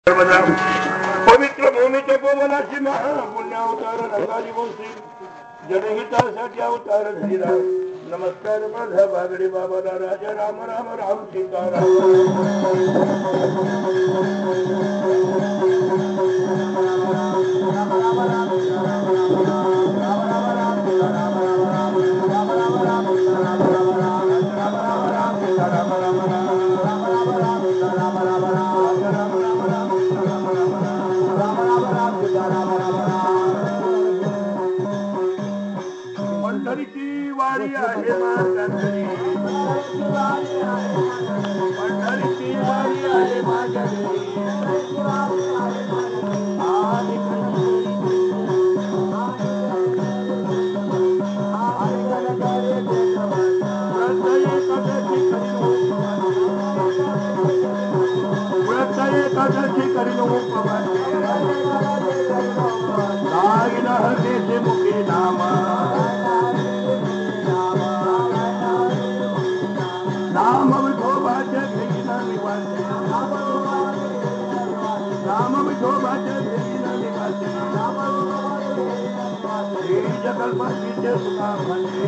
पवित्र भूमीच्या पवनाची महापुण्यावतार रंगाली वंशी जनहितासाठी अवतार धीरा. नमस्कार माझा बागडे बाबाला राजा राम राम राम सीताराम. पंढरीची वारी आहे माझ्याकडे, पंढरीची वारी आहे माझ्याकडे. एकादशी करीन उपवास लागिन हरदेशे मुखे नामा. नाम विठोबाच्या घेईन निवासी, नाम विठोबाच्या घेईन निवासी. जगल्पाशीचे सुखा म्हणजे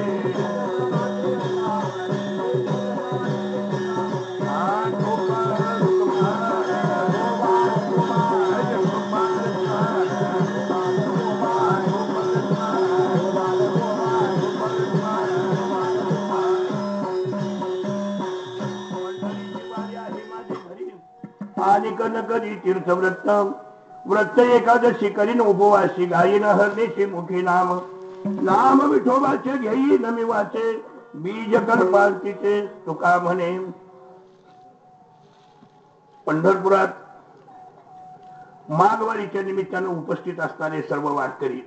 आणि कनकरी तीर्थव्रत व्रत एकादशी करीन उपवासी गायीन हरदेशी मुखी नाम. नाम विठोबाचे घेईन मी वाचे बीज कल्पांतीचे तुका म्हणे. पंढरपुरात माघवारीच्या निमित्तानं उपस्थित असणारे सर्व वारकरी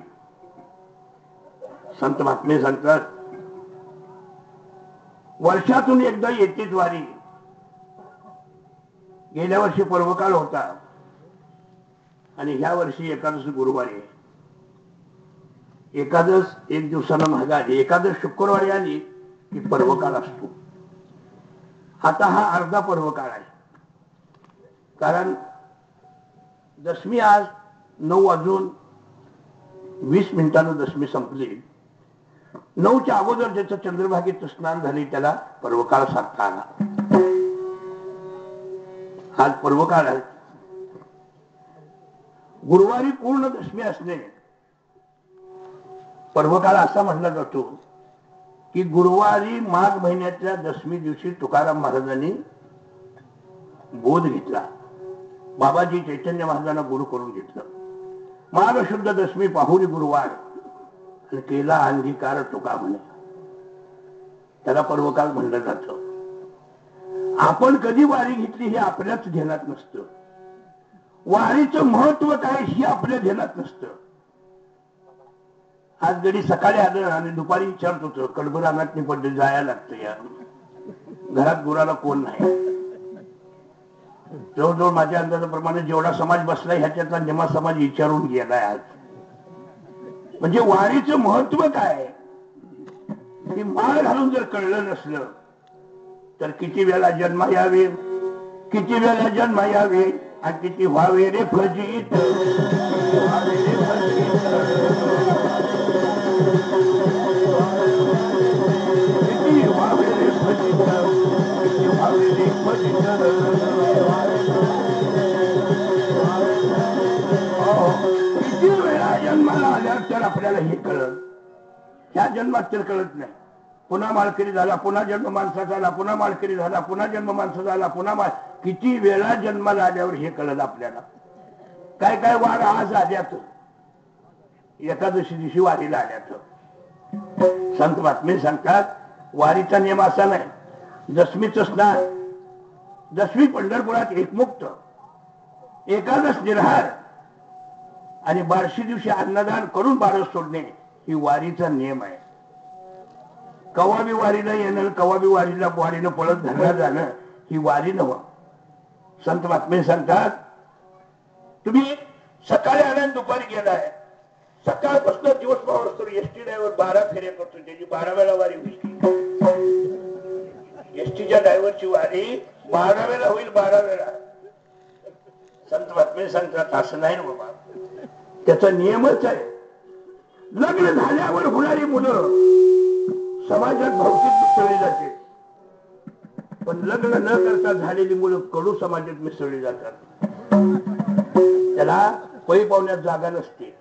संत महात्मे सांगतात, वर्षातून एकदा येतेच वारी. गेल्या वर्षी पर्वकाळ होता आणि ह्या वर्षी एकादश गुरुवारी. एकादश एक दिवसानं मागे आली, एकादश शुक्रवारी आली की पर्वकाळ असतो. आता हा अर्धा पर्वकाळ आहे, कारण दशमी आज 9:20 दशमी संपली. 9च्या अगोदर ज्याचं चंद्रभागेत स्नान झाले त्याला पर्वकाळ साधता आला. आज पर्वकाळ आहे. गुरुवारी पूर्ण दशमी असणे पर्वकाळ असा म्हटला जातो की गुरुवारी माघ महिन्याच्या दशमी दिवशी तुकाराम महाराजांनी बोध घेतला. बाबाजी चैतन्य महाराजांना गुरु करून घेतलं. माघ शुद्ध दशमी पाहुरी गुरुवार आणि केला अंगीकार तुका म्हणे, त्याला पर्वकाळ म्हणलं जातं. आपण कधी वारी घेतली हे आपल्याच ध्यानात नसतं. वारीचं महत्व काय हे आपल्या ध्यानात नसतं. आज गडी सकाळी आलं आणि दुपारी विचारत होतं, कडबर रानातनी पडले जायला लागतं, या घरात गुराला कोण नाही. जवळजवळ माझ्या अंदाजाप्रमाणे जेवढा समाज बसलाय ह्याच्यातला निमा समाज विचारून गेलाय आज. म्हणजे वारीचं महत्व काय हे माळ घालून जर कळलं नसलं तर किती वेळा जन्म यावे, किती वेळा जन्म यावे आणि किती व्हावे रे फजित, व्हावे रे फजित. किती व्हावे रे फजित, किती व्हावे रे फजित. किती वेळा जन्माला आल्यावर तर आपल्याला हे कळत, ह्या जन्मात तर कळत नाही. पुन्हा माळकरी झाला, पुन्हा जन्म माणसा झाला, पुन्हा माळकरी झाला, पुन्हा जन्म माणसा झाला, पुन्हा किती वेळा जन्माला आल्यावर हे कळत आपल्याला. काय काय वार आज आल्यात, एकादशी दिवशी वारीला आल्यात. संत महात्मे सांगतात वारीचा नियम असा नाही. दशमीचं स्नान, दशमी पंढरपुरात एकमुक्त, एकादश निरहार आणि बारशी दिवशी अन्नदान करून बारस सोडणे ही वारीचा नियम आहे. कवाबी वारीला येणं, कवाबी वारीनं पळत घरला जाणं ही वारी नव्ह. संत महात्मे सांगतात तुम्ही सकाळी आल्यानं दुपारी गेलाय, सकाळपासून दिवस पावतो एसटी ड्रायव्हर 12 फेऱ्या करतो, त्याची 12 वेळा वारी होईल. एसटीच्या ड्रायव्हरची वारी 12 वेळा होईल, 12 वेळा. संत बातमी सांगतात असं नाही रे बाबा, त्याचा नियमच आहे. लग्न झाल्यावर होणारी मुलं समाजात भौतिक मिसळली जाते, पण लग्न न करता झालेली मुलं कडू समाजात मिसळली जातात. त्याला पै पावण्यात जागा नसते,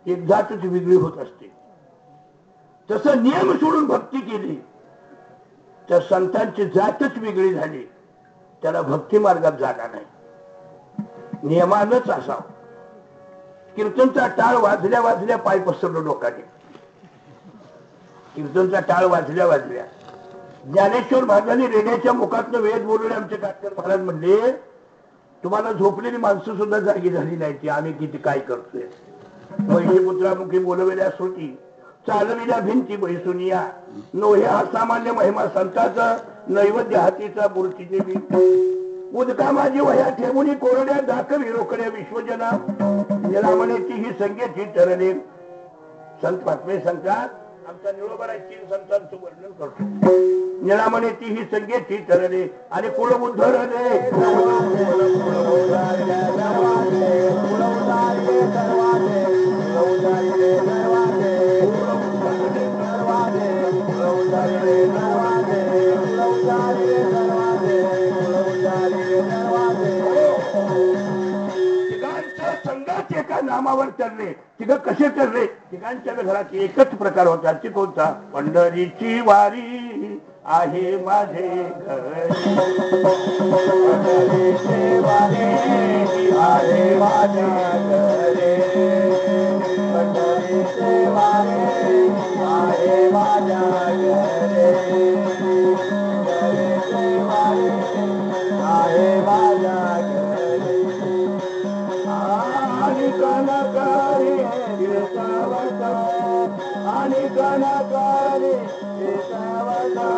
एक जातच वेगळी होत असते. तसं नियम सोडून भक्ती केली तर संतांची जातच वेगळी झाली, त्याला भक्ती मार्गात जागा नाही. नियमानच असावं. कीर्तनचा टाळ वाजल्या वाजल्या पाय पसरलो लोकांनी. कीर्तनचा टाळ वाजल्या वाजल्या ज्ञानेश्वर महाराजांनी रेड्याच्या मुखातनं वेद बोलले. आमचे काटकर महाराज म्हणले, तुम्हाला झोपलेली माणसं सुद्धा जागी झाली नाही ती आम्ही किती काय करतोय. महिषीपुत्रामुखी बोलवलेल्या श्रुती, चालविल्या भिंती बैसुनिया, नोहे असामान्य महिमा संताचा, नैवेद्य हातीचा मूर्तीचे बी, उदका माझी वह्या ठेवून कोरड्या दाखवी रोकड्या विश्वजना, निरामणेची ही संगेची ठरले. संत महात्मे सांगतात, आमचा निळोबा 3 संतांचं वर्णन करतो. निळामणेची ही संगेची ठरले आणि कुळ उद्धरले, संघाचे एका नामावर ठरले. तिघ कसे ठरले? तिघांच्या घरात एकच प्रकार होता. ती कोणता? पंढरीची वारी आहे माझे घरी, पंढरीची वारी आहे माझे घरी, पंढरीची वारी आहे माझ्या घरी, पंढरीची वारी आहे माझ्या घरी. आणि कनकारी तीर्थावता, आणि कनकारी तीर्थावता,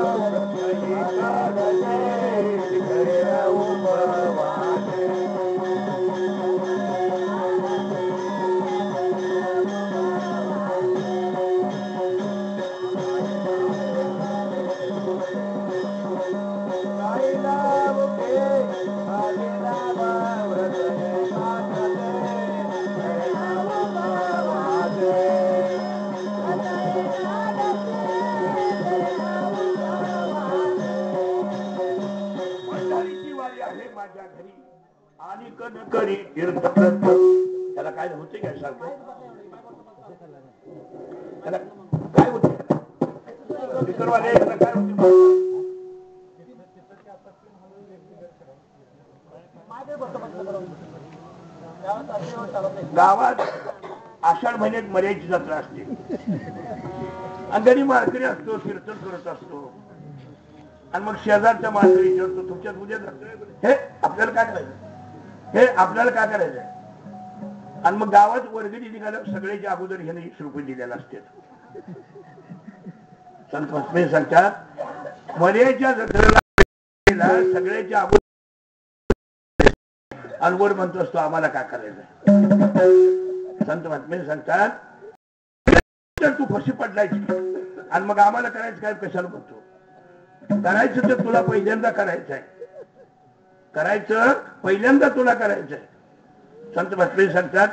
आणि कनकरी तीर्थप्रत. त्याला काय होते काय सांगतो? त्याला काय होते? विकरवाले त्याला काय होते? गावात आषाढ महिन्यात मर्याची जत्रा असते. अंगणी माळकरी असतो, कीर्तन करत असतो. आणि मग शेजारच्या माणसाला विचारतो, तुमच्यात उद्या हे आपल्याला काय करायचं, हे आपल्याला काय करायचंय. आणि मग गावात वर्गणी निघालं, सगळ्याच्या अगोदर ह्याने 20 रुपये दिलेला असते. संत महात्मे सांगतात, मर्याच्या जत्रेला सगळ्याच्या अगोदर अनवड म्हणतो असतो, आम्हाला काय करायचं. संत महात्मे सांगतात, तू फशी पडलायची आणि मग आम्हाला करायचं काय, कशाला म्हणतो. करायचं तर तुला पहिल्यांदा करायचं आहे, करायचं पहिल्यांदा तुला करायचंय. संत महात्मे सांगतात,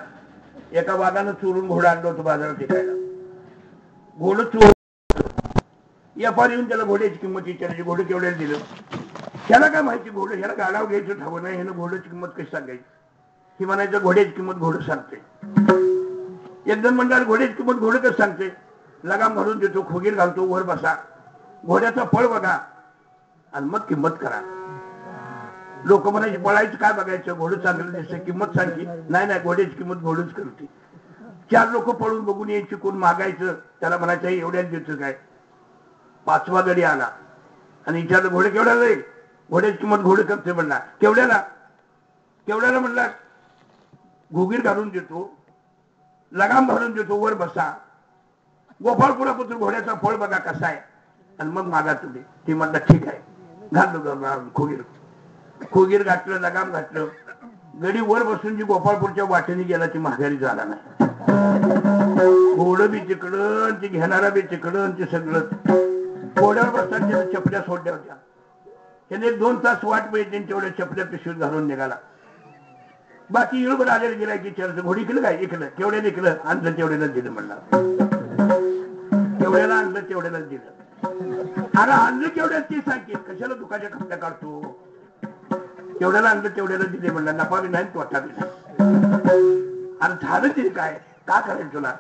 एका वाघानं चोरून घोडा आणलं होतं बाजारात विकायला. घोडं चोर व्यापारी येऊन त्याला घोड्याची किंमत विचारायची, घोडं केवढ्याला दिलं. त्याला काय माहिती घोडं, ह्याला गाडाव घ्यायचं ठावं नाही, ह्यानं घोड्याची किंमत कशी सांगायची. ही म्हणायचं घोड्याची किंमत घोडं सांगते. एक जण म्हणणार घोड्याची किंमत घोडं कसं सांगते. लगाम घालून देतो, खोगीर घालतो, वर बसा, घोड्याचा फळ बघा आणि मग किंमत करा. लोक म्हणायचे पळायचं काय बघायचं, घोडं चांगलं दिसतं, किंमत सांगली. नाही नाही, घोड्याची किंमत घोडच करते. 4 लोक पळून बघून यायची, कोण मागायचं, त्याला म्हणायचं एवढ्याच देतं काय. 5वा गडी आला आणि विचारलं घोडे केवढ्याला जाईल. घोड्याची किंमत घोडं करते म्हणला. केवढ्याला, केवढ्याला म्हणला. घोगीर घालून देतो, लगाम घालून देतो, वर बसा, गोपाळपुरापुत्र घोड्याचा फळ बघा कसा आहे आणि मग मागा तुम्ही. ती म्हणला ठीक आहे, घाललो खोगीर. खोगीर घातलं, लगाम घातलं. गडी वर बसून जी गोपाळपूरच्या वाटेने गेला ती माघारी झाला नाही. घोडं बी तिकडं, ती घेणारा बी तिकडं, ते सगळं. घोड्यावर बसताना त्याला चपल्या सोडल्या होत्या. त्याने 2 तास वाट पाहिजे, तेवढ्या चपल्या पिशवीत घालून निघाला. बाकी येळभर आलेलं गिरायकी चर्च घोडी केलं काय इकडं केवढ्या इकडं आणलं तेवढ्यालाच दिलं म्हणलं केवढ्याला आणलं तेवढ्यालाच दिलं अरे आणलं केवढ्यात ती सांगते कशाला दुखाच्या खपल्या काढतो केवढ्याला आणलं तेवढ्याला दिले म्हणलं नफा बी नाही तोटा बी नाही अरे झालं तरी काय का करायचं तुला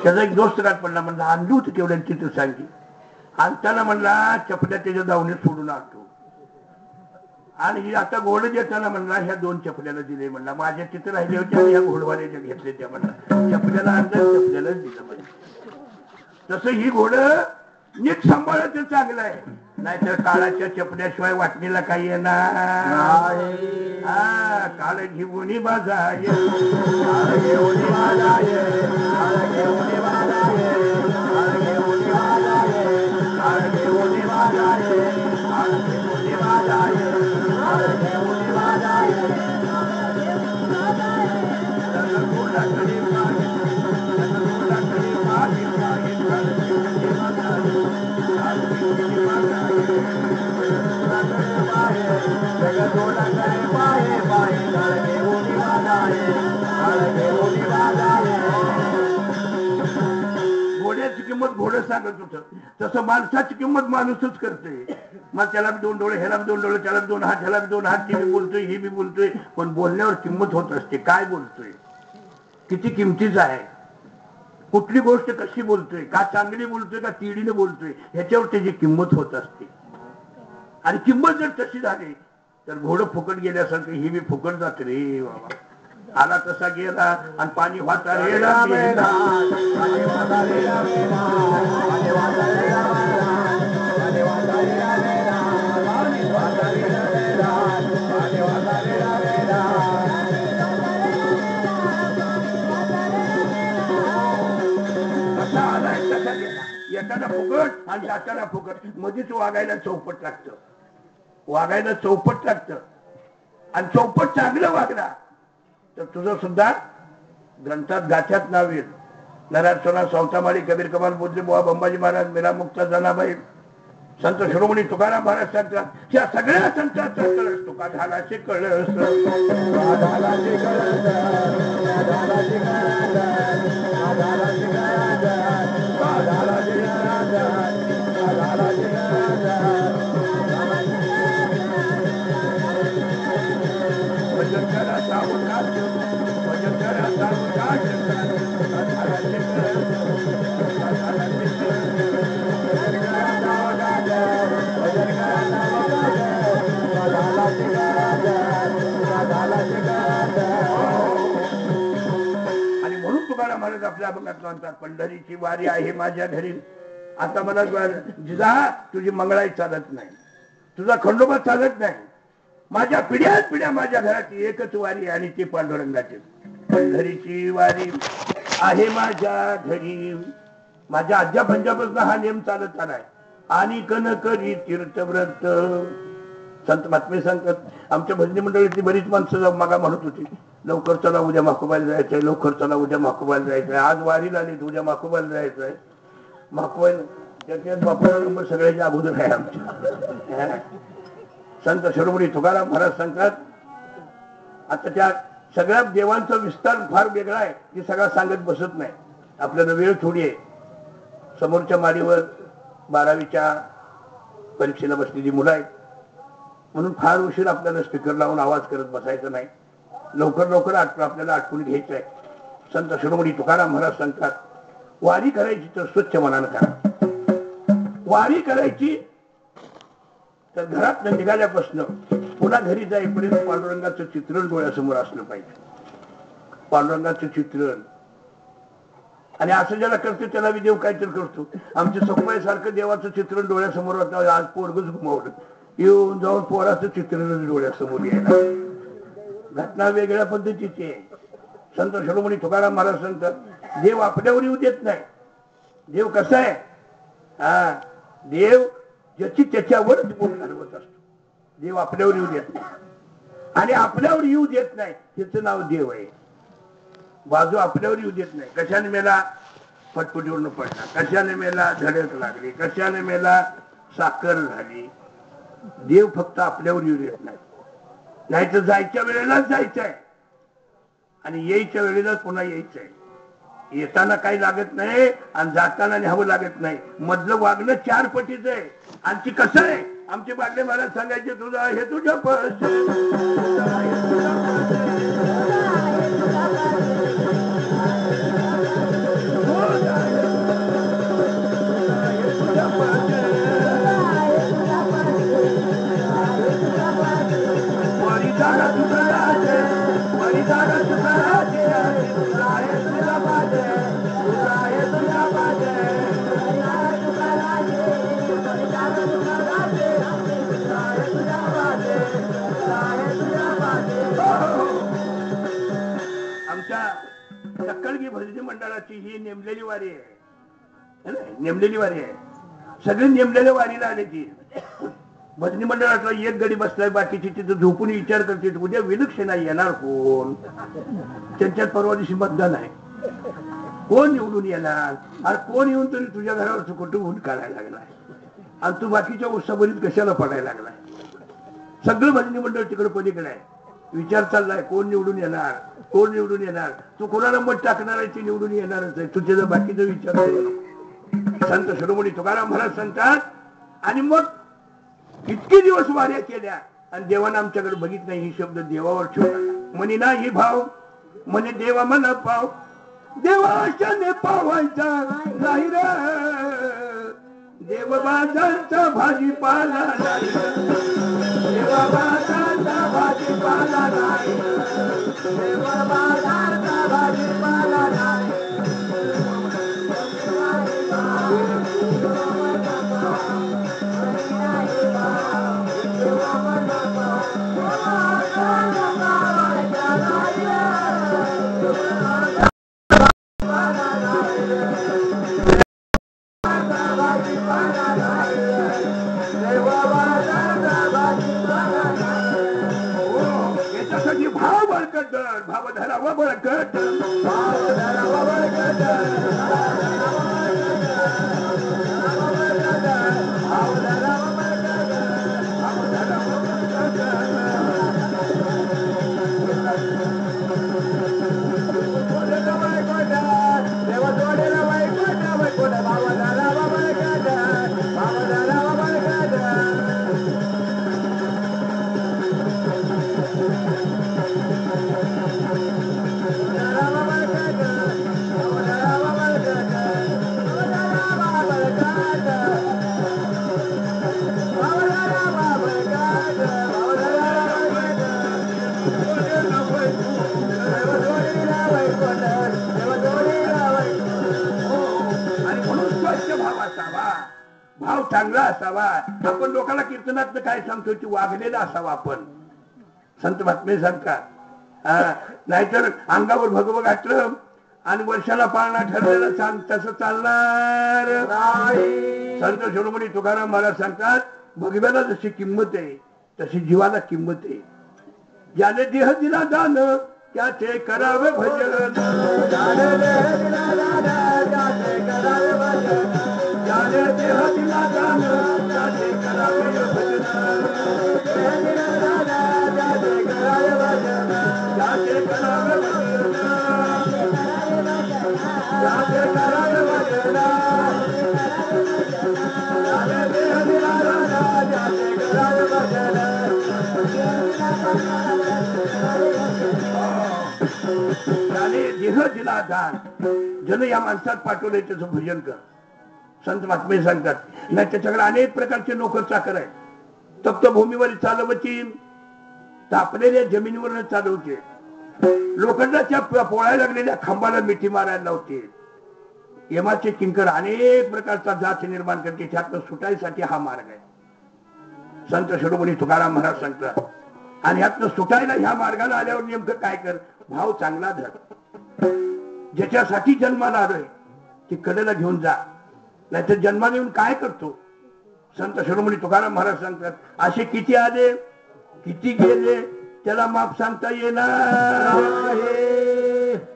त्याचा एक दोस्त गाठ पडला म्हणलं आणली होती केवढ्याची तू सांगी आणताना म्हणला चपल्या त्याच्या दावणीत सोडून आणतो आणि आता घोड देताना म्हणला ह्या 2 चपल्याला दिले म्हणला माझ्या तिथे राहिले होते आणि ह्या घोडवाल्याच्या घेतले त्या म्हणला चपल्याला आणलं चपल्यालाच दिलं म्हणजे तसं ही घोड नीट सांभाळायचं चांगलं आहे नाहीतर काळाच्या चपल्याशिवाय वाटणीला काही येणार काळ घेऊन बाजाय घोड्याची किंमत घोडं सांगत होत तसं माणसाची किंमत माणूसच करते मग त्याला 2 डोळे ह्याला 2 डोळे त्याला 2 हात ह्याला 2 हात ती बी बोलतोय ही बी बोलतोय पण बोलण्यावर किंमत होत असते काय बोलतोय किती किमतीच आहे कुठली गोष्ट कशी बोलतोय का चांगली बोलतोय का तिडीने बोलतोय ह्याच्यावर त्याची किंमत होत असते आणि किंमत जर तशी झाली तर घोडं फुकट गेल्यासारखं ही बी फुकट जात रे बाबा आला तसा गेला आणि पाणी वाचा येताना फुकट आणि जाताना फुकट मध्येच वागायला चौपट लागतं आणि चौपट चांगलं वागला तर तुझं सुद्धा ग्रंथात गाथ्यात नाव येईल नराज सोना सावतामाळी कबीर कमाल बुद्धी बुवा बंबाजी महाराज मीरा मुक्ता जनाबाई संत शिरोमणी तुकाराम महाराज सांगतात या सगळ्या संतांचा कळस तुका झालाचे कळस आणि म्हणून तुकाराम महाराज आपल्या अभंगात म्हणतात पंढरीची वारी आहे माझ्या घरी आता मला जिजा तुझी मंगळाई चालत नाही तुझा खंडोबा चालत नाही माझ्या पिढ्या माझ्या घराची एकच वारी आणि ती पांडुरंगाची पंढरीची वारी आहे माझ्या घरी माझ्या आज्या पंजाबपासून हा नेम चालत आलाय आणि कन करी तीर्थव्रत संत महात्मे सांगतात आमच्या भजनी मंडळीतली बरीच माणसं मागा म्हणत होती लवकर चला उद्या माकोबाला जायचंय लवकर चला उद्या माकोबाला जायचंय आज वारीला आली उद्या माकोबाला जायचंय माकोबाला त्याच्यात बापूचा नंबर सगळ्याच्या अगोदर आहे आमच्या संत शिरोमणी तुकाराम महाराज सांगतात आता त्या सगळ्या देवांचा विस्तार फार वेगळा आहे की सगळा सांगत बसत नाही आपल्याला वेळ थोडी आहे समोरच्या माडीवर 12वीच्या परीक्षेला बसलेली मुलं आहेत म्हणून फार उशीर आपल्याला स्पीकर लावून आवाज करत बसायचं नाही लवकर आपल्याला आटपून घ्यायचं आहे संत शिरोमणी तुकाराम महाराज सांगतात वारी करायची तर स्वच्छ मनानं करा वारी करायची तर घरात निघाल्यापासून पुन्हा घरी जाईपर्यंत पांडुरंगाचं चित्रण डोळ्यासमोर असलं पाहिजे पांडुरंगाचं चित्रण आणि असं ज्याला करतो त्याला बी देव काहीतरी करतो आमच्या सखुबाई सारखं देवाचं चित्रण डोळ्यासमोर होतं आज पोरगच घुमावलं येऊन जाऊन पोराचं चित्रण डोळ्यासमोर यायला घटना वेगळ्या पद्धतीची आहे संत शिरोमणी तुकाराम महाराज सांगतात देव आपल्यावर येऊ देत नाही देव कसा आहे हा देव ज्याची त्याच्यावरच बोट घालवत असतो देव आपल्यावर येऊ देत नाही आणि आपल्यावर येऊ देत नाही त्याचं नाव देव आहे बाजू आपल्यावर येऊ देत नाही कशाने मेला फटफटीवरून पडला कशाने मेला धडक लागली कशाने मेला साखर झाली देव फक्त आपल्यावर येऊ देत नाही नाहीतर जायच्या वेळेलाच जायचंय आणि यायच्या वेळेला पुन्हा यायचंय. येताना काही लागत नाही आणि जाताना न्यावं लागत नाही. मधलं वागणं 4 पटीचं आहे. आणि ती कसं आहे, आमचे बागडे महाराज सांगायचे, तुझा हे तुझ्या सक्कलगी भजनी मंडळाची ही नेमलेली वारी आहे, नेमलेली वारी आहे. सगळे नेमलेल्या वारीला आले. ती भजनी मंडळातला एक गडी बसलाय, बाकीची तिथं झोपून विचार करते उद्या विलक्षणा येणार कोण. त्यांच्यात परवा दिवशी मतदान आहे, कोण निवडून येणार. आणि कोण येऊन तरी तुझ्या घरावर कुठं ऊन काढायला लागलाय आणि तू बाकीच्या उत्साबरीत कशाला पडायला लागलाय. सगळं भजनी मंडळ तिकडे पलीकडे आहे. विचार चाललाय कोण निवडून येणार, कोण निवडून येणार. तू कोणाला मत टाकणार आहे ते निवडून येणारच आहे. तू त्याचा बाकीचा विचार करू. संत शिरोमणी तुकाराम महाराज सांगतात, आणि मग इतके दिवस वाऱ्या केल्या आणि देवानं आमच्याकडे बघित नाही. ही शब्द देवावर ठेवला. म्हणे ना ही भाव, म्हणे देवा मला पाव, देवाशाने पावायचा नाही रे, देवबाजांचा भाजीपाला नाही, देवबाजांचा भाजीपाला नाही, देवबाजांचा भाजीपाला नाही. याच्यासाठी भाव बळकट, भाव धरावा बळकट, भाव धरावा बळकट, भाव धरावा बळकट, भाव धरावा भाव चांगला असावा. आपण लोकांना कीर्तनात काय सांगतो ती वागलेला असावा आपण. संत महात्मे सांगतात, नाहीतर अंगावर भगव घातलं आणि वर्षाला पाळणा ठरलेलं तसं चालणार नाही. संत शिरोमणी तुकाराम महाराज सांगतात, भगव्याला जशी किंमत आहे तशी जीवाला किंमत आहे. ज्याने देह दिला दान त्याचे करावे भजन, ज्याने देह दिला दान त्याचे करावे भजन, ज्याने देह दिला दान त्याचे करावे भजन, देह दिला दान त्याचे करावे भजन, त्याचे करावे भजन, त्याचे करावे भजन, ज्याने देह दिला दान त्याचे करावे भजन. त्याने देह दिला दान, जन या माणसात पाठवले त्याचं भजन कर. संत महात्मे सांगतात. नाही त्याच्याकडे अनेक प्रकारचे नोकर चाकर आहेत. तप्त भूमीवर चालवतील, तापलेल्या जमिनीवर चालवते, लोखंडाच्या पोळायला लागलेल्या खांबाला मिठी मारायला लावते. यमाचे किंकर अनेक प्रकारचा जात निर्माण करते. त्यातनं सुटायसाठी हा मार्ग आहे. संत शिरोमणी तुकाराम महाराज सांगतात. आणि ह्यातनं सुटायला ह्या मार्गाला आल्यावर नेमकं काय कर, भाव चांगला धर. ज्याच्यासाठी जन्माला आलोय ती कडेला घेऊन जा, नाहीतर जन्माला येऊन काय करतो. संत शिरोमणी तुकाराम महाराज सांगतात, असे किती आले किती गेले त्याला माप सांगता येणार.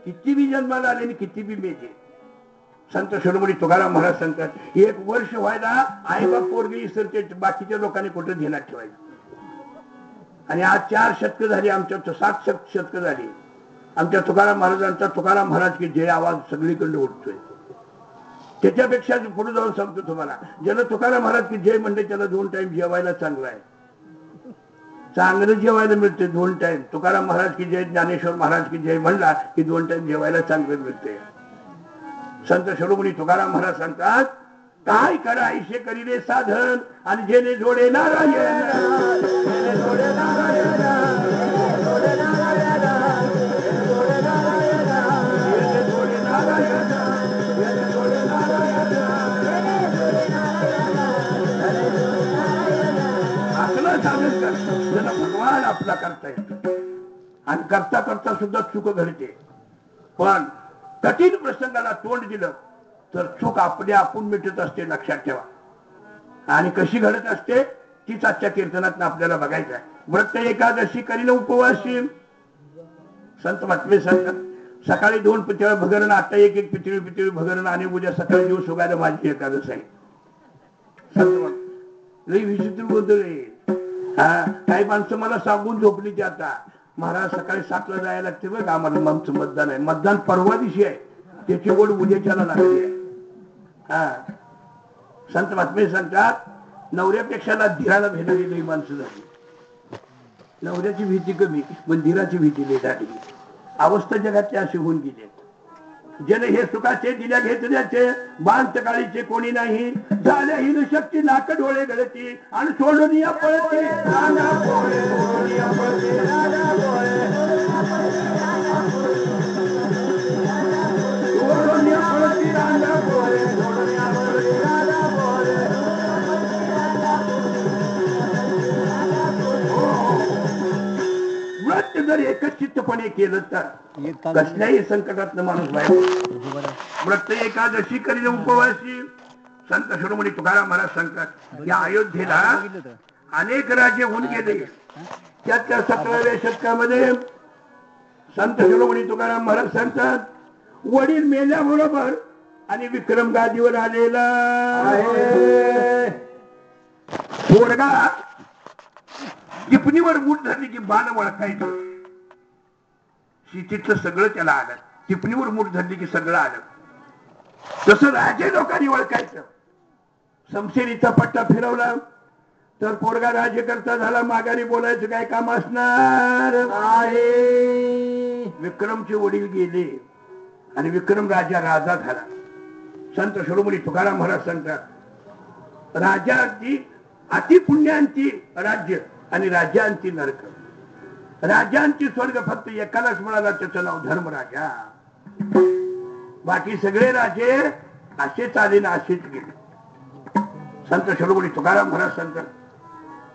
किती बी जन्माला आले आणि किती बी मेले. संत शिरोमणी तुकाराम महाराज सांगतात, 1 वर्ष व्हायला आई बाप पोरगी इसरते, बाकीच्या लोकांनी कुठं ध्यानात ठेवायचं. आणि आज 4 शतकं झाली, आमच्या 7 शतकं झाली. आमच्या तुकाराम महाराजांचा तुकाराम महाराज की जय आवाज सगळीकडे उठतोय. त्याच्यापेक्षा पुढे जाऊन सांगतो तुम्हाला, ज्याला तुकाराम महाराज की जय म्हणते त्याला 2 टाइम जेवायला चांगलं आहे, चांगलं जेवायला मिळते 2 टाइम. तुकाराम महाराज की जय, ज्ञानेश्वर महाराज की जय म्हणला की 2 टाइम जेवायला चांगलं मिळते. संत शिरोमणी तुकाराम महाराज सांगतात, काय करा ऐसे करीले साधन आणि जेने जोडे नारायण, आपलं साधन कर ज्याला भगवान आपला करता येतो. आणि करता करता सुद्धा चूक घडते, पण कठीण प्रसंगाला तोंड दिलं तर चूक आपल्या आपण मिटत असते, लक्षात ठेवा. आणि कशी घडत असते तीच आजच्या कीर्तनात आपल्याला बघायचं आहे. व्रत एकादशी करील उपवासी, संत महात्मे सांगतात, सकाळी 2 पितळ भगरण, आता एक पितळी भगरण, आणि उद्या सकाळी दिवस उगायला माझी एकादश आहे. संत लई विचित्र बोलतोय. हा, काही माणसं मला सांगून झोपली की आता महाराज सकाळी 7 ला जायला लागते बघ, आम्हाला आमचं मतदान आहे, मतदान परवा दिवशी आहे, त्याची गोड उद्याच्याला लागली आहे. हा, संत महात्मे सांगतात, नवऱ्यापेक्षा धीराला भेटलेली माणसं झाली. नवऱ्याची भीती कमी पण धीराची भीती लई झाली. अवस्था जगातली अशी होऊन गेली. जन हे सुखाचे दिल्या घेतल्याचे बाण सकाळीचे कोणी नाही, झाले हिन शक्ती नाक डोळे गळती आणि सोडून या पळती. व्रत जर एकचित्तपणे केलं तर कसल्याही संकटातनं माणूस बाहेर. व्रत एकादशी करील उपवासी, संत शिरोमणी तुकाराम महाराज सांगतात, या अयोध्येला अनेक राजे होऊन गेले. त्याच्या 17व्या शतकामध्ये संत शिरोमणी तुकाराम महाराज सांगतात, वडील मेल्याबरोबर आणि विक्रम गादीवर आलेला पोरगा टिपणीवर मूठ धरली की बाण वळखायचं. तिथलं सगळं त्याला आलं, टिपणीवर मूठ धरली की सगळं आलं. तसं राजे लोकांनी ओळखायचं. समशेरीचा पट्टा फिरवला तर पोरगा राज्यकर्ता झाला, माघारी बोलायचं काय काम असणार आहे. विक्रमचे वडील गेले आणि विक्रम राजा झाला. संत शिरोमणी तुकाराम महाराज सांगतात, राजाची अतिपुण्यांची राज्य आणि राजांची नरक. राजांची स्वर्ग फक्त एकालाच मिळाला, त्याचं नाव धर्मराजा. बाकी सगळे राजे असेच आले ना असेच गेले. संत शिरोमणी तुकाराम महाराज सांगतात,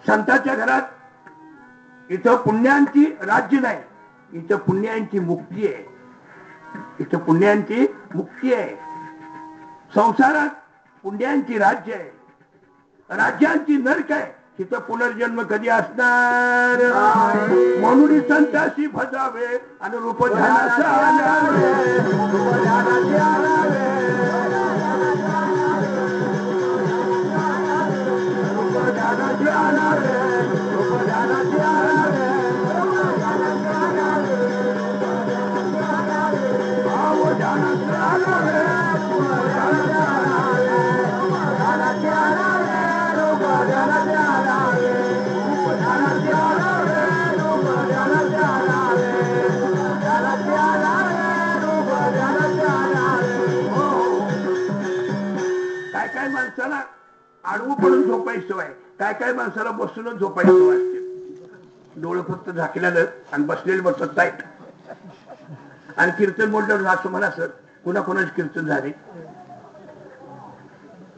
संतांच्या घरात इथं पुण्यांची राज्य नाही, इथं पुण्यांची मुक्ती आहे. इथं पुण्यांची मुक्ती आहे. संसारात पुण्यांची राज्य आहे, राज्यांची नरक आहे. तिथं पुनर्जन्म कधी असणार. म्हणून संताशी भजावे आणि रूपध्यानाचे आणावे. काय माणसाला आडवू पडून झोपायची सवय, काय माणसाला बसूनच झोपायची सवय असते. डोळं फक्त झाकलेलं आणि बसलेले बसत टाईट. आणि कीर्तन बोललं असं म्हणा, सर कुणाकुणाची कीर्तन झाले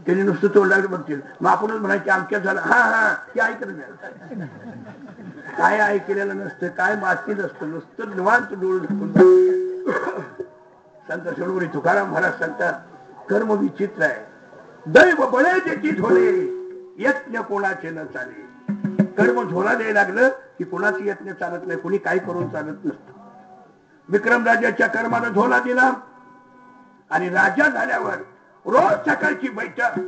त्यांनी नुसतं तोंडाकडे बघतील, मग आपणच म्हणायचे आमच्या झालं. हा हा ते ऐकलं नाही, काय ऐकलेलं नसतं, काय माती नसतं, नुसतं निवांत डोळं झाकून. संत शिरोमणी तुकाराम महाराज सांगतात, कर्म विचित्र आहे, दैव बळे त्याची झोले, यत्न कोणाचे न चाले. कर्म झोला द्यायला लागलं की कोणाची यत्न चालत नाही, कोणी काय करून चालत नसतं. विक्रम राजाच्या कर्मानं झोला दिला आणि राजा झाल्यावर रोज सकाळची बैठक.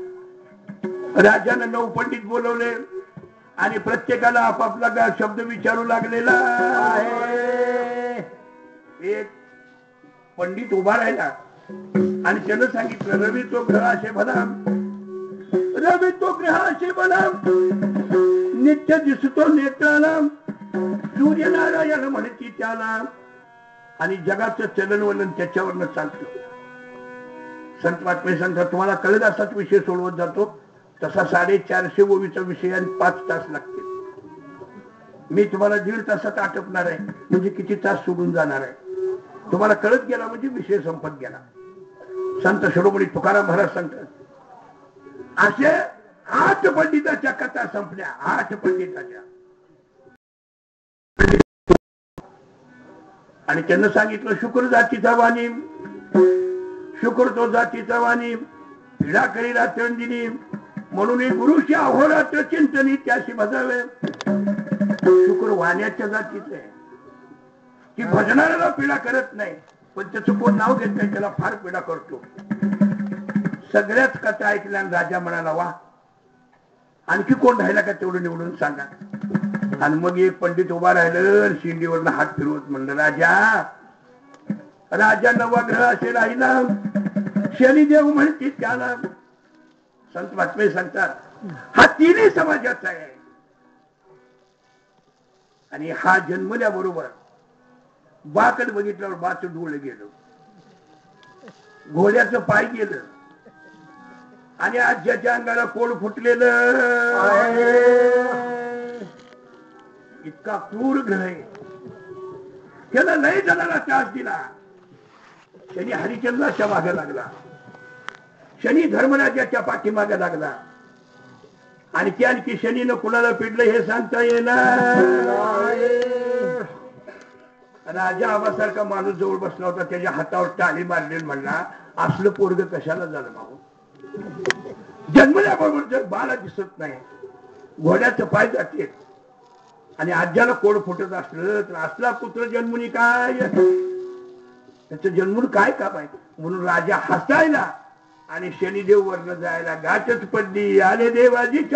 राजानं 9 पंडित बोलवले आणि प्रत्येकाला आपापला शब्द विचारू लागलेला आहे. एक पंडित उभा राहिला आणि त्यानं सांगितलं, रवी तो ग्रह असे बनाम, रवी तो ग्रह असे बनाम, नित्य दिसतो नेत्राला, सूर्यनारायण म्हणती त्याला, आणि जगाचं चलनवलन त्याच्यावरनं चालतं. संत महात्मे सांगतात, तुम्हाला कळत असाच विषय सोडवत जातो, तसा 450 ओवीचा विषय आणि 5 तास लागतील. मी तुम्हाला 1.5 तासात आटपणार आहे, म्हणजे किती तास सोडून जाणार आहे. तुम्हाला कळत गेला म्हणजे विषय संपत गेला. संत शिरोमणी तुकाराम महाराज सांगतात, असे 8 पंडिताच्या कथा संपल्या. 8 पंडिताच्या. आणि त्यांना सांगितलं, शुक्र जातीचा वाणी, शुक्र तो जातीचा वाणी, पीडा करी रात्रंदिनी, म्हणून गुरुशी अहोरात्र चिंतनी त्याशी भजावे. शुक्र वाण्याच्या जातीचं आहे, की भजणाऱ्याला पीडा करत नाही, पण त्याचं कोण नाव घेत नाही त्याला फार पीडा करतो. सगळ्याच कथा ऐकल्यान राजा म्हणाला, वा, आणखी कोण राहिला का तेवढं निवडून सांगा. आणि मग एक पंडित उभा राहिलं, शिंडीवरनं हात फिरवत म्हणलं, राजा, राजा नवग्रह असे राहिला, शनिदेव म्हणते त्याला. संत महात्मे सांगतात, हा 3 समाजाचा आहे. आणि हा जन्मल्याबरोबर बाकडे बघितल्यावर बाचं डोळं गेलं, घोड्याचं पाय गेलं, आणि आज्याच्या अंगाला कोड फुटलेलं. इतका क्रूर ग्रह आहे. त्याला लय जणांना त्रास दिला. शनी हरिचंद्राच्या मागे लागला, शनी धर्मराजाच्या पाठीमागे लागला, आणि ते आणखी शनीनं कुणाला पिडलं हे सांगता येणार. राजा आबासारखा माणूस जवळ बसला होता, त्याच्या हातावर टाळी मारलेली, म्हणला, असलं पोरग कशाला झालं भाऊ. जन्मल्याबरोबर जर बाळा दिसत नाही, घोड्याचं पाय जाते, आणि आज्याला कोड फुटत असलं तर असला पुत्र जन्मुनी काय, त्याचं जन्मून काय काम आहे. म्हणून राजा हसायला आणि शनिदेव वर्ण जायला गाठच पडली. आले देवाजी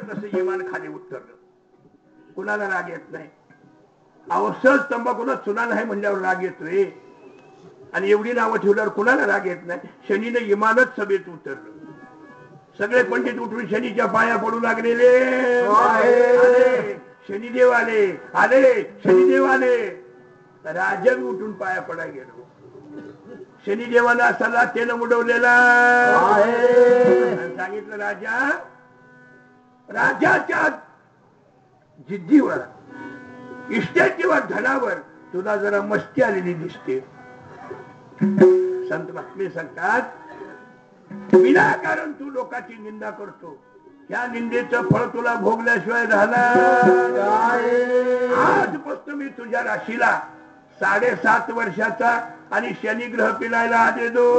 तसं इमान खाली उतरलं. कुणाला राग येत नाही. अवसर तंबाखूला चुना नाही म्हणल्यावर राग येतोय, आणि एवढी नावं ठेवल्यावर कुणाला राग येत नाही. शनीने इमानच सभेत उतरलं. सगळे पंडित उठून शनीच्या पाया पडू लागलेले. आले शनिदेव, आले आले शनिदेव आले. राजा उठून पाया पडा गेलो. शनिदेवाला असा लाथेनं उडवलेला. सांगितलं, राजा, राजाच्या जिद्दीवर, इष्टेतीवर, धनावर तुला जरा मस्ती आलेली दिसते. संत महात्मे सांगतात, विनाकारण तू लोकांची निंदा करतो, या निंदेचं फळ तुला भोगल्याशिवाय राहणार. आजपासून मी तुझ्या राशीला 7.5 वर्षाचा आणि शनिग्रह पिलायला आले दो.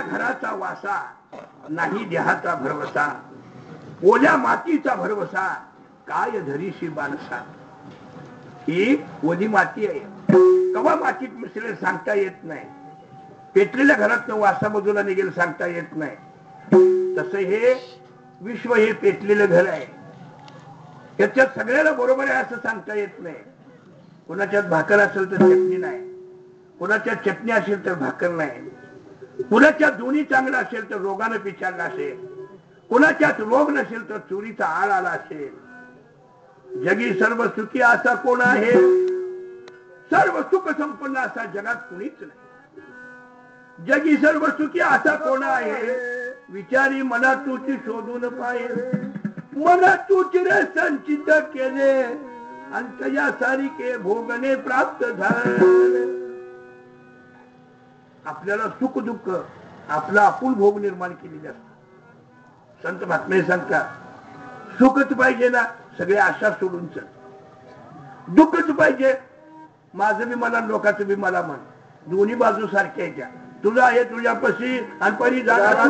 घराचा वासा नाही देहाचा भरवसा, ओल्या मातीचा भरवसा काय धरीशी बाणसा. ही ओली माती आहे, कवा मातीत मिसळेल सांगता येत नाही. पेटलेल्या घरातनं वासा बाजूला निघेल सांगता येत नाही. तसं हे विश्व हे पेटलेलं घर आहे. याच्यात सगळ्याला बरोबर आहे असं सांगता येत नाही. कुणाच्यात भाकर असेल तर चटणी नाही, कुणाच्यात चटणी असेल तर भाकर नाही, कुणाच्यात दोन्ही चांगलं असेल तर रोगानं पिछाडला असेल, कुणाच्यात रोग नसेल तर चोरीचा आळ आला असेल. जगी सर्व सुखी असा कोण आहे? सर्व सुख संपन्न असा जगात कुणीच नाही. जगी सर्व सुखी असा कोण आहे? विचारी मना तुची शोधून पाहे. मना तुची रे संचित केले आणि त्याच्या सारिके भोगणे प्राप्त झाले. आपल्याला सुख दुःख आपला आपुल भोग निर्माण केलेले असतात. संत महात्मे सांगतात सुखच पाहिजे ना सगळे आशा सोडून चल. दुःखच पाहिजे माझं बी मला लोकांचं बी मला म्हण. दोन्ही बाजू सारख्या आहेत. तुझं आहे तुझ्यापाशी आणि परी जागा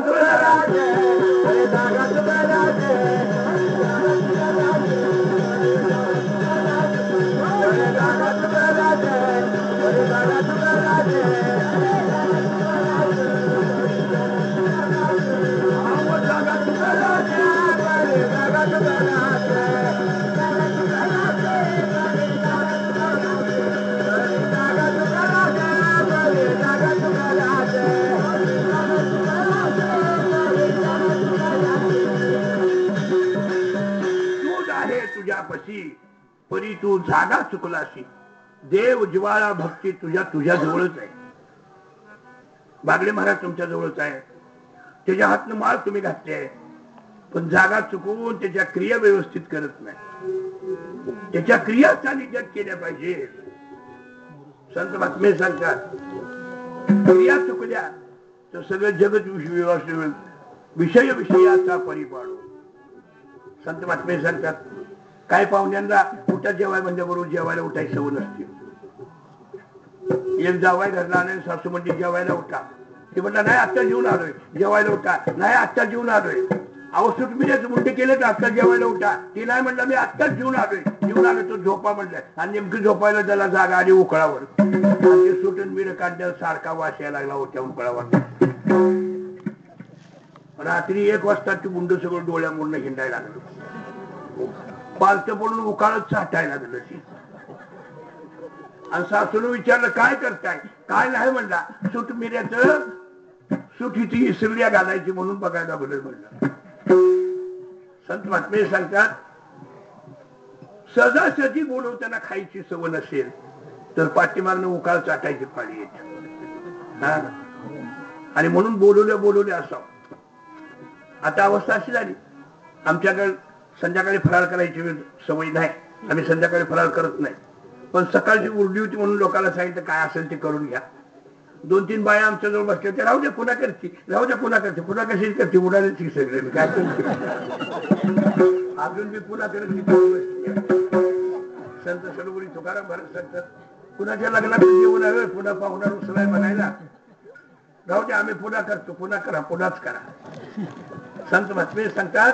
तुझ्यापाशी परी तू जागा चुकलाशी. देव जिवाळा भक्ती तुझ्या जवळच आहे. बागडे महाराज तुमच्या जवळच आहे. त्याच्या हातनं माळ तुम्ही घातली आहे, पण जागा चुकवून त्याच्या क्रिया व्यवस्थित करत नाही. त्याच्या क्रिया चालीच्यात केल्या पाहिजे. संत महात्मे सांगतात क्रिया चुकल्या तर सगळं जगत विषय विषयाचा परिपाडू. संत महात्मे सांगतात काय पाहुण्यांना उठा जेवाय म्हणजे बरोबर जेवायला उठायची सवय नसते. एक जावाय घरला आणि सासू म्हणजे जेवायला उठा. ते म्हणला नाही आत्ता जेवून आलोय. जेवायला उठा. नाही आत्ता जेवून आलोय. अवसर तुम्ही त्याचे मुंडे केले तर आत्ता जेवायला उठा. ती नाही म्हणलं मी आत्ताच जेवून आलोय. जेवून आलोय तो झोपा म्हणलाय आणि नेमकी झोपायला त्याला जागा आली उकळावर. ते सुटून मिर काढण्याला सारखा वास यायला लागला होत्या उकळावर. रात्री 1 वाजता ती मुंड सगळं डोळ्यामोडून हिंडायला लागलं. पालत पडून उकाळत साठायला लागलं. आणि सासून विचारलं काय करताय? काय नाही म्हणला सूट मिऱ्याचं सुटीची इसरल्या घालायची म्हणून बघायला बोलत म्हणलं. संत महात्मे सांगतात सहजासहजी बोलवताना खायची सवय नसेल तर पाठीमागनं उकाळ चाटायची पाळी येते. आणि म्हणून बोलवले असावं. आता अवस्था अशी झाली आमच्याकडे संध्याकाळी फराळ करायची सवय नाही. आम्ही संध्याकाळी फराळ करत नाही. पण सकाळची उरली होती म्हणून लोकांना सांगितलं काय असेल ते करून घ्या. 2-3 बाया आमच्या जवळ बसल्या त्या राहू द्या पुन्हा करते राहू द्या पुन्हा करते पुन्हा कशी करते उडाली सगळे काय अजून मी पुन्हा करत. संत सरोवरी तुकाराम महाराज सांगतात कुणाच्या लग्नात जेवण आहे पुन्हा पाहुणा रुसलाय म्हणायला राहू द्या आम्ही पुन्हा करतो. पुन्हा करा पुन्हाच करा. संत महात्मे सांगतात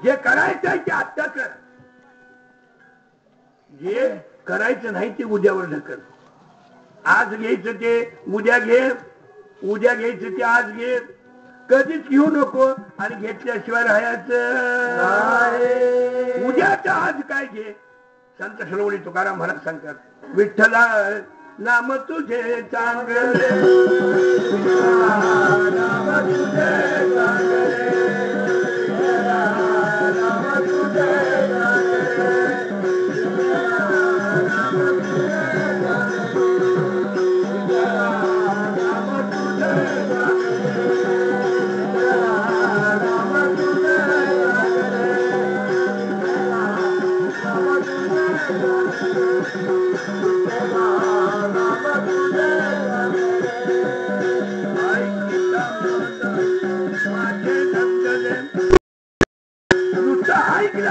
जे करायचं आहे ते आत्ता कर. जे करायचं नाही ते उद्यावर ढकल. आज घ्यायचं ते उद्या घे, उद्या घ्यायचं ते आज घे. कधीच घेऊ नको आणि घेतल्याशिवाय राहायचं. उद्याचं आज काय घे. संत सरोवरी तुकाराम महाराज सांगतात विठ्ठला नाम तुझे चांगले नाम तुझे चांगले नाम तुझे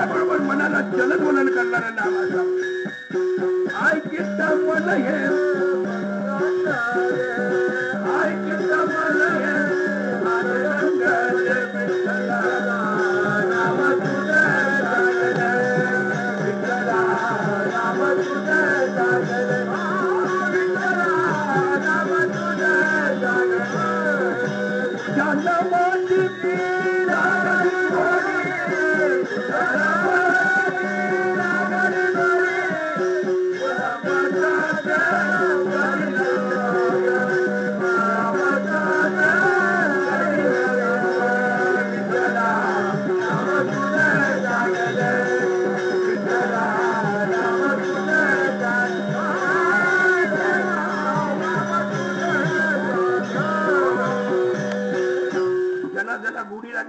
बरोबर मनाला जलद वलन करणाऱ्या नावाचा ऐकिता मन हे ऐकिता मन हे नाम तुझे जागले विठ्ठला नाम तुझे जागले नाम तुझे जागले जन्माची पीडा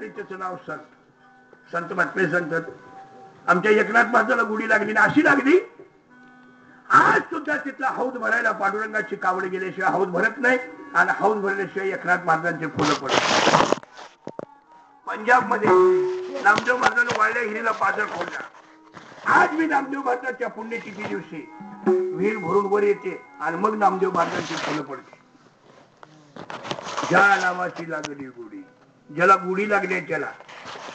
लागली त्याचं नाव संत. संत महात्मे सांगतात आमच्या एकनाथ महाराजाला गुढी लागली ना अशी लागली आज सुद्धा तिथला हौद भरायला पांडुरंगाची कावड गेल्याशिवाय हौद भरत नाही आणि हौद भरल्याशिवाय एकनाथ महाराजांचे फुलं पडत. पंजाब मध्ये नामदेव महाराजांनी वाळल्या हिरीला पाझर खोलला. आज मी नामदेव महाराजांच्या पुण्यतिथी दिवशी विहीर भरून वर येते आणि मग नामदेव महाराजांची फुलं पडते. ज्या नावाची लागली गुढी, ज्याला गुढी लागली त्याला.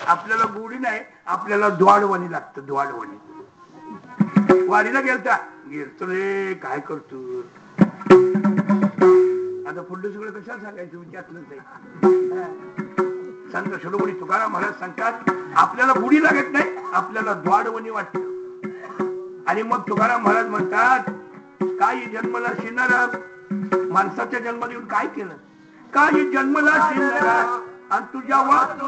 आपल्याला गुढी नाही, आपल्याला द्वाडवणी लागतं. द्वाडवणी वाडीला गेलतो रे काय करतो आता पुढलं सगळं कशाला सांगायचं विचारलंच नाही. संत शिरोमणी तुकाराम महाराज सांगतात आपल्याला गुढी लागत नाही, आपल्याला द्वाडवणी वाटत. आणि मग तुकाराम महाराज म्हणतात काही जन्मला शिरणारा माणसाच्या जन्माला येऊन काय केलं. काही जन्मला शिरणारा आणि तुझ्या वास्तू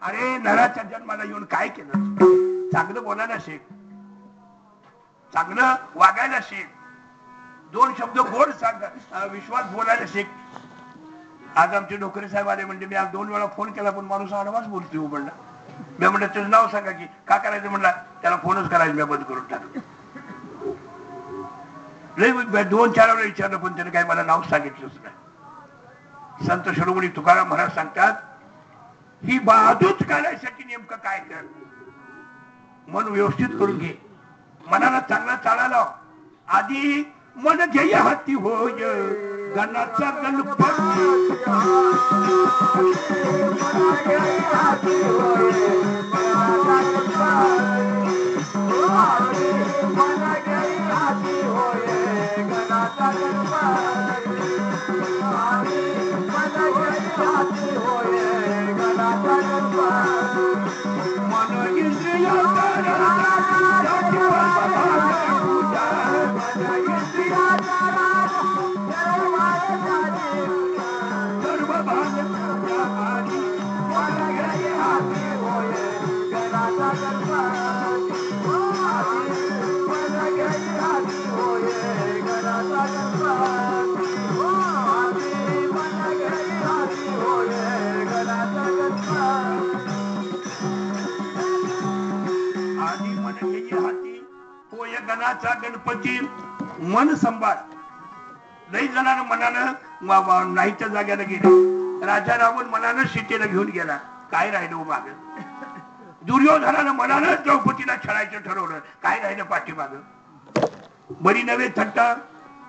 अरे नराच्या जन्माला येऊन काय केलं. चांगलं बोलायला शिक, चांगलं वागायला शिक, दोन शब्द गोड सांग, विश्वास बोलायला शिक. आज आमचे डोकरे साहेब आले म्हणजे मी आज 2 वेळा फोन केला पण माणूस आडवाच बोलतोय म्हणला. मी म्हणलं त्याचं नाव सांगा की का करायचं म्हणला. त्याला फोनच करायचं मी बंद करून टाकलं. लय 2-4 वेळा विचारलं पण त्याने काही मला नाव सांगितलंच नाही. संत शिरोमणी तुकाराम महाराज सांगतात ही बाजूच काढायसाठी नेमकं काय कर. मन व्यवस्थित करून घे, मनाला चांगला चालायला आधी मन जय हाती होय गणाचा गणपती. गणाचा गणपती. मन संभाळ. लई जणांना मनानं नाहीच्या जाग्याला गेले. राजा रावण मनानं सीतेला घेऊन गेला, काय राहिलं माग. दुर्योधनानं मनानं द्रौपदीला छळायचं ठरवलं, काय राहिलं पाठीमाग. बरी नव्हे थट्टा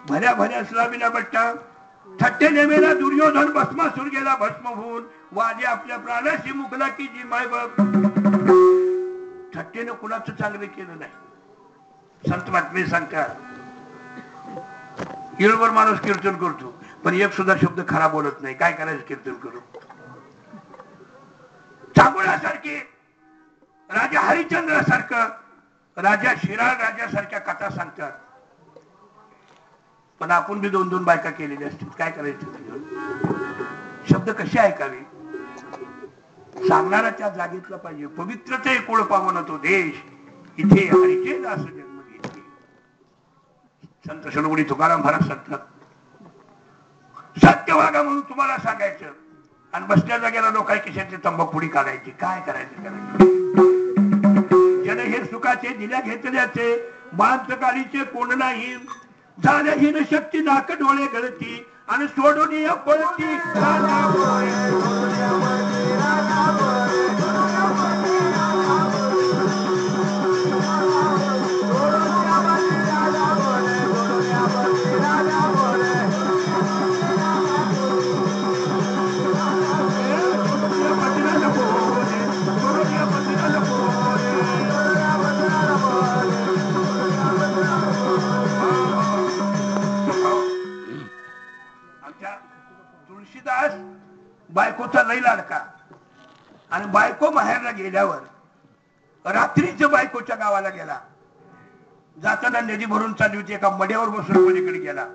भल्या भल्या स्लामीला बट्टा. थट्टे नेमेला दुर्योधन भस्मासूर गेला भस्म होऊन. वाजे आपल्या प्राणाशी मुकला की जी माय बाप. थट्टेनं कुणाचं चांगलं केलं नाही. संत महात्मे सांगतात येळभर माणूस कीर्तन करतो पण एक सुद्धा शब्द खरा बोलत नाही. काय करायचं कीर्तन करून. चांगुल्यासारखे राजा हरिश्चंद्रासारखं राजा शिराळ राजासारख्या कथा सांगतात पण आपण बी 2-2 बायका केलेल्या असतात. काय करायचं. शब्द कसे ऐकावे सांगणारा त्या जागेतला पाहिजे. पवित्रते कुळ पावन तो देश इथे हरिचे दास जन्म घेतले. संत शिरोमणी तुकाराम महाराज सांगतात सत्य वागा म्हणून तुम्हाला सांगायचं आणि बसल्या जागेला लोकांनी खिशातली तंबाखुडी काढायची. काय करायचं. जन हे सुखाचे दिल्या घेतल्याचे बांधकालीचे कोण नाही. झाल्या हिन शक्ती नाक डोळे गळती आणि सोडून या पळती. तुळशीदास बायकोचा लई लाडका आणि बायको माहेरला गेल्यावर रात्रीच्या बायकोच्या गावाला गेला. जाताना नदी भरून चालली होती, एका मड्यावर बसून पलीकडे गेला.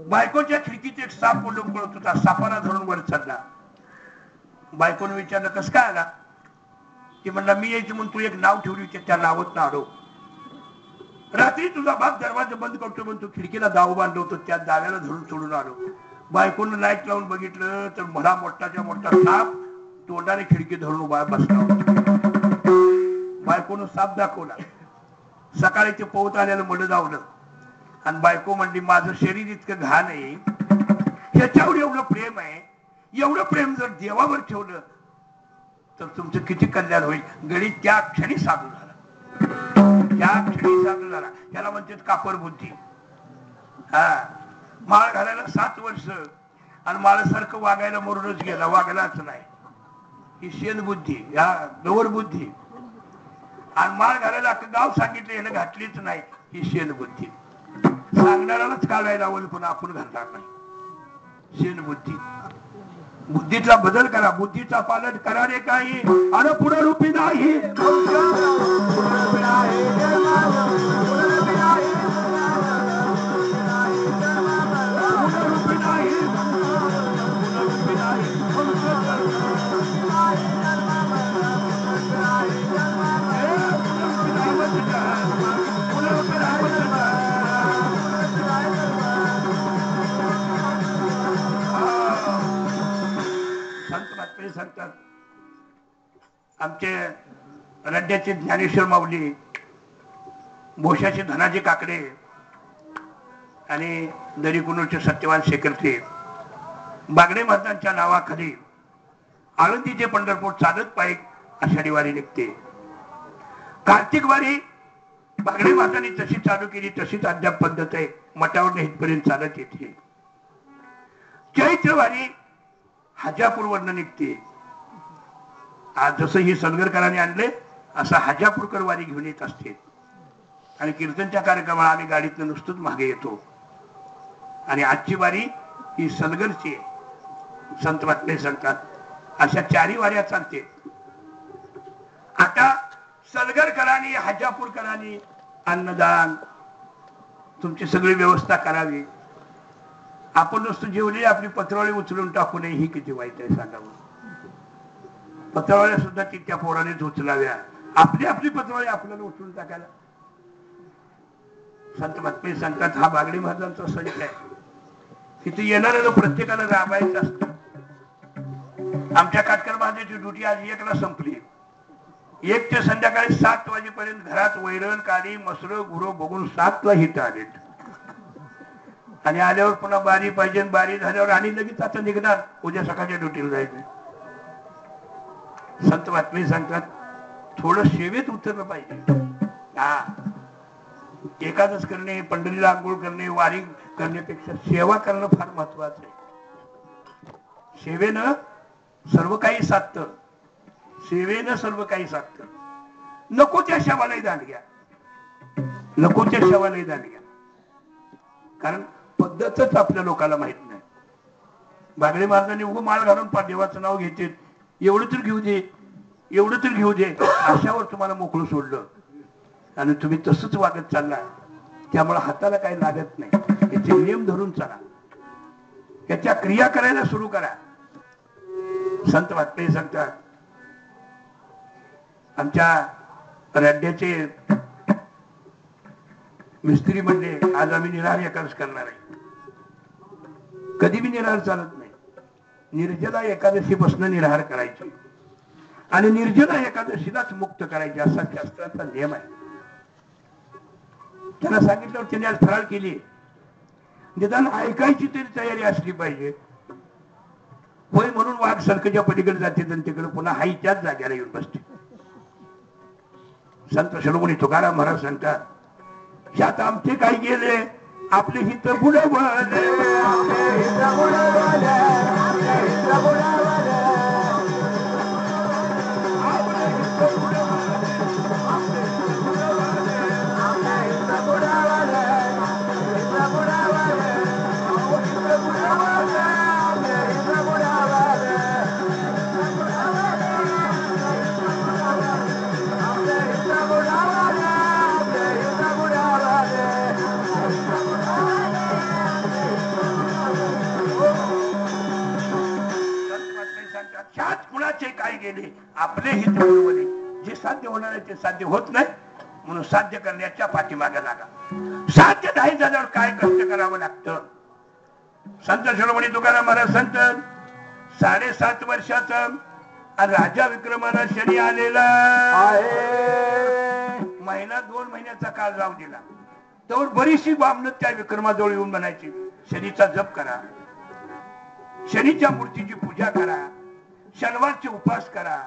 बायकोच्या खिडकीत एक साप लोंबकळत होता. सापाला धरून वर चढला. बायकोने विचारलं कसं काय आला? ती म्हणला मी यायची म्हणून तू एक नाव ठेवली होती त्या नावात ना आलो. रात्री तुझा बाप दरवाजा बंद करतो म्हणून तू खिडकीला दाव बांधलो होतो, त्या दाव्याला धरून सोडून आलो. बायकोनं लाईट लावून बघितलं तर मला मोठाच्या मोठा साप तोंडाने खिडकी धरून उभा बसला होता. बायकोनं साप दाखवला. सकाळी ते पोहत आलेलं मड जावलं आणि बायको म्हणली माझं शरीर इतकं घाण आहे, ह्याच्यावर एवढं प्रेम आहे, एवढं प्रेम जर देवावर ठेवलं तर तुमचं किती कल्याण होईल. गडी त्या क्षणी साधू झाला. त्या क्षणी साधू झाला. त्याला म्हणतात कापर बुद्धी. हा, माळ घालायला 7 वर्ष आणि माळासारखं वागायला मरूनच गेला, वागलाच नाही. ही शेण बुद्धी, या गवर बुद्धी. आणि माळ घालायला अख्खं गाव सांगितलं यानं घातलीच नाही, ही शेण बुद्धी. सांगणारालाच काढायला लावलं पण आपण घालणार नाही. शेण बुद्धी. बुद्धीचा बदल करा, बुद्धीचा पालन करा रे काही आणि पुनरुपी नाही. सांगतात आमचे रड्ड्याचे ज्ञानेश्वर माऊली, भोशाचे धनाजी काकडे आणि दरीकुनूरचे सत्यवान शेखरचे बागडे महाराजांच्या नावाखाली आळंदी ते पंढरपूर चालत पायी आषाढी वारी निघते. कार्तिक वारी बागडे महाराजांनी तशी चालू केली तशीच अद्याप पद्धत आहे, मठावर इथपर्यंत चालत येते. चैत्र वारी हजापूरवरनं निघते. आज जसं ही सलगरकरांनी आणले असं हजापूरकर वारी घेऊन येत असते. आणि कीर्तनच्या कार्यक्रमाला आम्ही गाडीतनं नुसतंच मागे येतो. आणि आजची वारी ही सलगरची संत महात्मे सांगतात अशा 4 वाऱ्या चालते. आता सलगरकरांनी हजापूरकरांनी अन्नदान तुमची सगळी व्यवस्था करावी. आपण नुसतं जेवली आपली पत्रावळी उचलून टाकू नये, ही किती वाईट आहे सांगावं. पत्रावळ्या सुद्धा ती त्या पोरानेच उचलाव्या. आपली आपली पत्रावळी आपल्याला उचलून टाकायला. संत महात्मे सांगतात हा बागडी महाराजांचा संच आहे. तिथे येणाऱ्याला प्रत्येकाला राबायचं असतं. आमच्या काटकर महाराजांची ड्युटी आज 1ला संपली. 1 ते संध्याकाळी 7 वाजेपर्यंत घरात वैरण काडी मसर गुरु बघून 7ला हित आले. आणि आल्यावर पुन्हा बारी पाहिजे, बारी झाल्यावर आणि लगेच आता निघणार, उद्या सकाळच्या ड्युटीला जायचं. संत महात्मे सांगतात थोडं सेवेत उतरलं पाहिजे. हा, एकादश करणे, पंढरीला आंघोळ करणे, वारी करण्यापेक्षा सेवा करणं फार महत्वाचं आहे. सेवेनं सर्व काही साधतं. सेवेनं सर्व काही साधतं. नको त्या शवालाही दान घ्या, नको त्या शवालाही दान घ्या. कारण पद्धतच आपल्या लोकांना माहित नाही. बागडे महाराजांनी उगं माळ घालून देवाचं नाव घेते, एवढं तर घेऊ दे, एवढं तर घेऊ दे, अशावर तुम्हाला मोकळं सोडलं आणि तुम्ही तसंच वागत चालला. त्यामुळे हाताला काही लागत नाही. याचे नियम धरून चला, याच्या क्रिया करायला सुरू करा. संत महात्मे सांगतात आमच्या रड्ड्याचे मिस्त्री म्हणले आज आम्ही निराहार एकादश करणार आहे. कधी बी निराहार चालत नाही. निर्जला एकादशीपासून निराहार करायची आणि निर्जला एकादशीलाच मुक्त करायची असा शास्त्राचा नियम आहे. त्यांना सांगितल्यावर त्यांनी आज फराळ केली. निदान ऐकायची तरी तयारी असली पाहिजे. होय म्हणून वाघ सरकच्या पलीकडे जाते आणि तिकडे पुन्हा हाई त्याच जाग्याला येऊन बसते. संत शिरोमणी तुकाराम महाराज सांगतात ह्यात आमचे काय गेले आपले हित बुडवले. केले आपले हित बरोबर आहे. जे साध्य होणार आहे ते साध्य होत नाही, म्हणून साध्य करण्याच्या पाठीमागे लागा. साध्य नाही झाल्यावर काय कष्ट करावं लागतं. संत शिरोमणी तुकाराम महाराज संत 7.5 वर्षाचा आणि राजा विक्रमाला शनी आलेला आहे. महिना 2 महिन्याचा काळ जाऊ दिला तर बरीचशी बामण त्या विक्रमाजवळ येऊन म्हणायची, शनीचा जप करा, शनीच्या मूर्तीची पूजा करा, शनिवारचे उपास करा,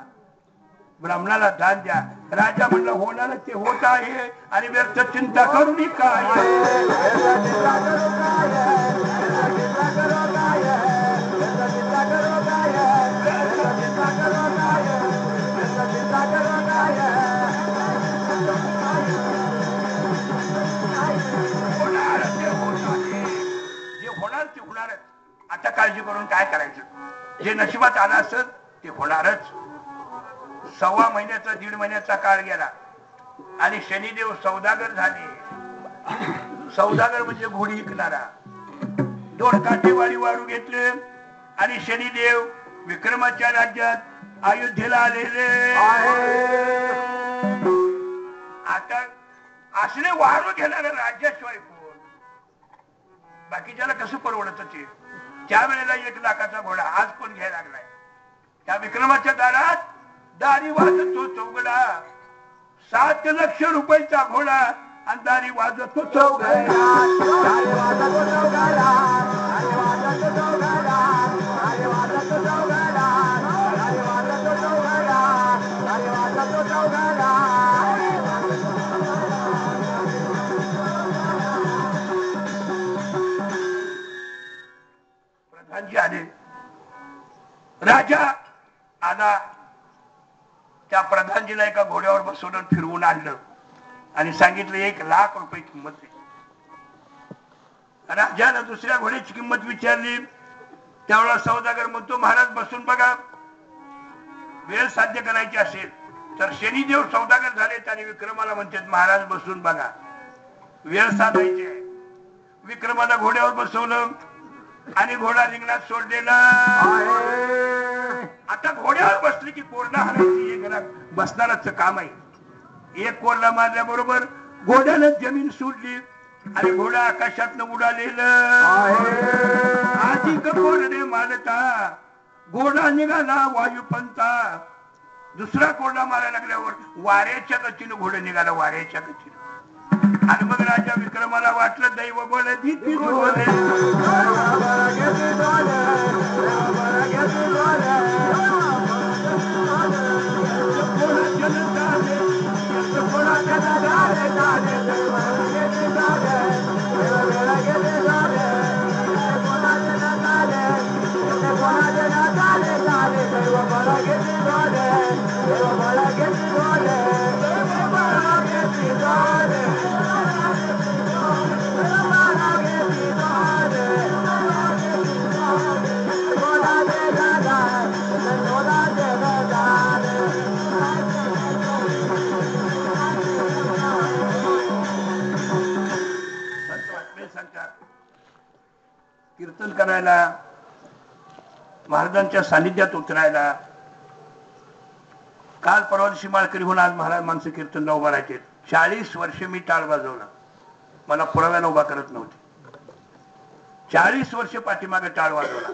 ब्राह्मणाला दान द्या. राजा म्हणला होणार ते होत आहे आणि व्यर्थ चिंता करून काय. आता काळजी करून काय करायचं. जे नशिबात आलं असत ते होणारच. 1.25 महिन्याचा 1.5 महिन्याचा काळ गेला आणि शनिदेव सौदागर झाले. सौदागर म्हणजे घोडी विकणारा. 2 काठेवाडी वाळू घेतले आणि शनिदेव विक्रमाच्या राज्यात अयोध्येला आलेले. आता असले वाळू घेणारे राज्याशिवाय कोण. बाकीच्याला कसं परवडत ते. त्यावेळेला 1 लाखाचा घोडा आज कोण घ्यायला लागलाय. त्या विक्रमाच्या दारात दारी वाजतो चौघडा. 7 लक्ष रुपयाचा घोडा आणि दारी वाजतो चौघडा. प्रधानजी आले. राजा आला. त्या प्रधानजीला एका घोड्यावर बसवून फिरवून आणलं आणि सांगितलं 1 लाख रुपये किंमत आहे. राजाला दुसऱ्या घोड्याची किंमत विचारली. त्यावेळेला सौदागर म्हणतो, महाराज बसून बघा, वेळ साध्य करायची असेल तर शनिदेव सौदागर झालेत आणि विक्रमाला म्हणतात महाराज बसून बघा, वेळ साधायची आहे. विक्रमाला घोड्यावर बसवलं आणि घोडा रिंगणात सोडलेला. आता घोड्यावर बसले की कोरडा हाणायची एक बसणाराच काम आहे. 1 कोरडा मारल्या बरोबर घोड्यानं जमीन सोडली आणि घोडा आकाशात उडालेलं. आधी कोरडे मारता घोडा निघाला वायुपंथा. दुसरा कोरडा मारायला लागल्यावर वाऱ्याच्या गतीनं घोडा निघाला, वाऱ्याच्या गतीनं. आणि मग राजा विक्रमाला वाटलं दैव बोले भीती बोले. कीर्तन करायला, महाराजांच्या सानिध्यात उतरायला. काल परवा दिवशी माळकरीहून आज महाराज माणसं कीर्तनला उभा राहायचे. 40 वर्ष मी टाळ वाजवला, मला पुराव्याला उभा करत नव्हते. 40 वर्ष पाठीमागे टाळ वाजवला.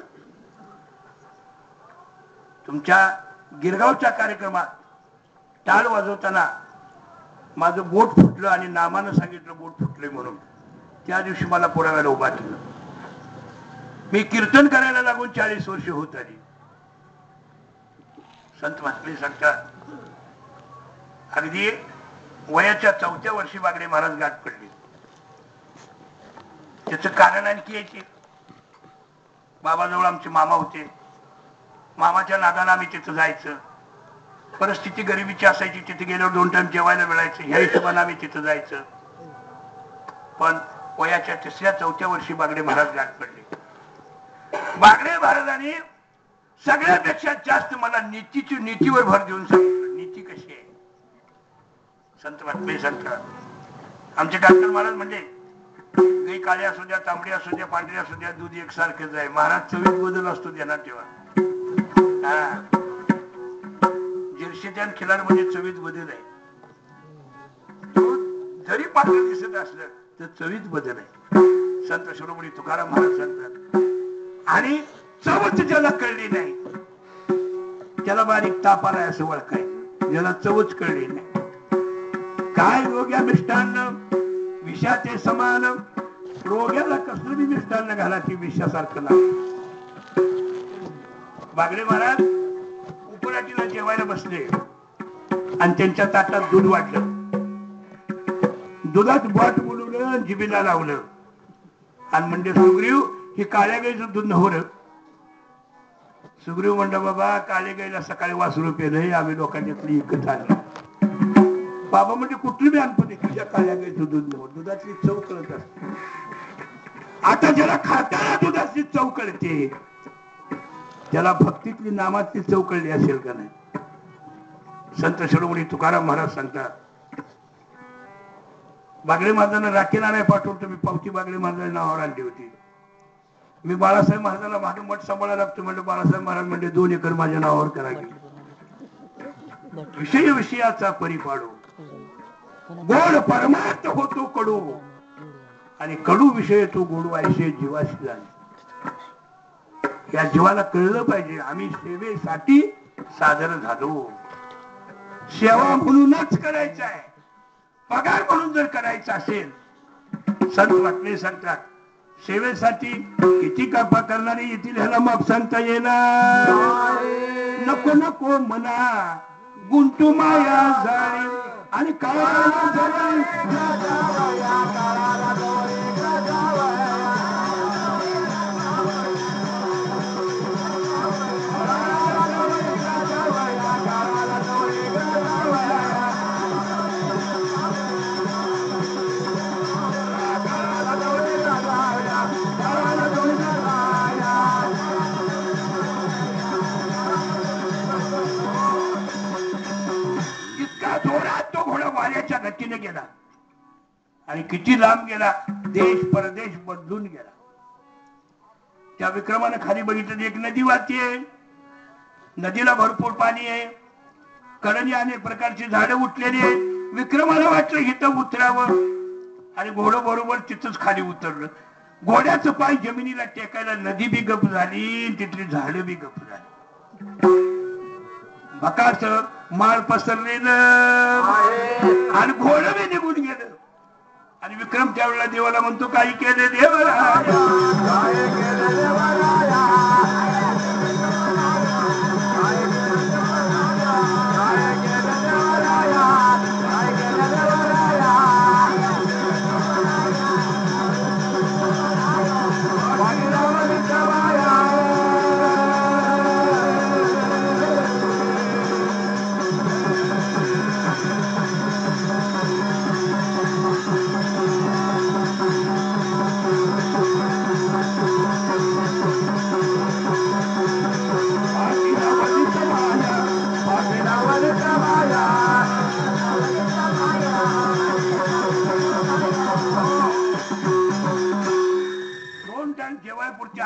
तुमच्या गिरगावच्या कार्यक्रमात टाळ वाजवताना माझं बोट फुटलं आणि नामानं सांगितलं बोट फुटले म्हणून. त्या दिवशी मला पुराव्याला उभा केलं. मी कीर्तन करायला लागून 40 वर्ष होत आली. संत महात्मे सांगतात अगदी वयाच्या 4थ्या वर्षी बागडे महाराज गाठ पडले. त्याचं कारण आणखी यायचे. बाबाजवळ आमचे मामा होते. मामाच्या नादाला आम्ही तिथं जायचं. परिस्थिती गरिबीची असायची. तिथे गेल्यावर 2 टाइम जेवायला मिळायचं. ह्या हिशोबाने आम्ही तिथं जायचं. पण वयाच्या 3ऱ्या-4थ्या वर्षी बागडे महाराज गाठ पडले. बागडे महाराजांनी सगळ्यापेक्षा जास्त मला नीतीवर भर देऊन सांगितलं. नीती कशी आहे. संत महात्मे सांगतात आमचे डॉक्टर महाराज म्हणजे गाई काळी असू द्या, तांबडी असू द्या, पांढरी असू द्या, दूध एकसारखेच आहे. महाराज चवीत बदल असतो त्यांना तेव्हा. मिरशीच्या खिलारमध्ये चवीत बदल आहे. तो जरी पात्र दिसत असलं तर चवीत बदल आहे. संत शिरोमणी तुकाराम महाराज सांगतात. आणि चवच ज्याला कळली नाही त्याला बारीक ताप आलाय असं ओळखायचं. ज्याला चवच कळली नाही. काय रोग्या मिष्टान्न विषाचे समान. रोग्याला कसलं बी मिष्टान्न घाला की विषासारखं लागतं. बागडे महाराज उपराटीला जेवायला बसले आणि त्यांच्या ताटात दूध वाटलं. दुधात बोट बोलवलं, जिभेला लावलं आणि म्हणजे सुग्रीव ही काळ्या गाईचं दूध नव्हतं. सुग्रीव म्हणलं बाबा काळ्या गाईला सकाळी वासरू पेलंय, आम्ही लोकांच्यातली एकच आणलं. बाबा म्हणजे कुठली बी आणपण तुझ्या काळ्या गाईचं दूध नव्हतं. दुधाची चव कळत असते. आता ज्याला खाताना दुधाची चव कळते त्याला भक्तीतली नामातली चव कळली असेल का नाही. संत शिरोमणी तुकाराम महाराज सांगतात. बागडे महाराजांना राखी नाण्या पाठवून तुम्ही पावती बागडे महाराजांच्या नावावर आणली होती. मी बाळासाहेब महाराजांना माझं मठ सांभाळायला लागतो म्हणजे बाळासाहेब महाराज म्हणजे 2 एकर माझ्या नावावर करा की. विषय विषयाचा परिपाडू गोड परमार्थ होतो कडू आणि कडू विषय तो गोडू ऐशे जीवाशी झाले. या जीवाला कळलं पाहिजे आम्ही सेवेसाठी सादर झालो. सेवा म्हणूनच करायचं आहे. पगार म्हणून जर करायचं असेल संत वाटले सांगतात सेवेसाठी किती कापा करणारे येतील ह्याला मग सांगता येणार. नको नको मना गुंतू माया जाळी आणि काळाला जाळी. वाऱ्याच्या गतीने गेला आणि किती लांब गेला. देश परदेश बदलून गेला. त्या विक्रमानं खाली बघितलं एक नदी वाहतीये. नदीला भरपूर पाणी आहे. कडनी अनेक प्रकारची झाडं उठलेली आहेत. विक्रमाला वाटलं इथं उतरावं आणि घोडं बरोबर तिथंच खाली उतरलं. घोड्याचं पाय जमिनीला टेकायला नदी बी गप झाली, तिथली झाडं बी गप झाली. भकास माळ पसरलेलं आणि घोडं बी निघून गेलं. आणि विक्रम त्यावेळेला देवाला म्हणतो काही केले देवराया.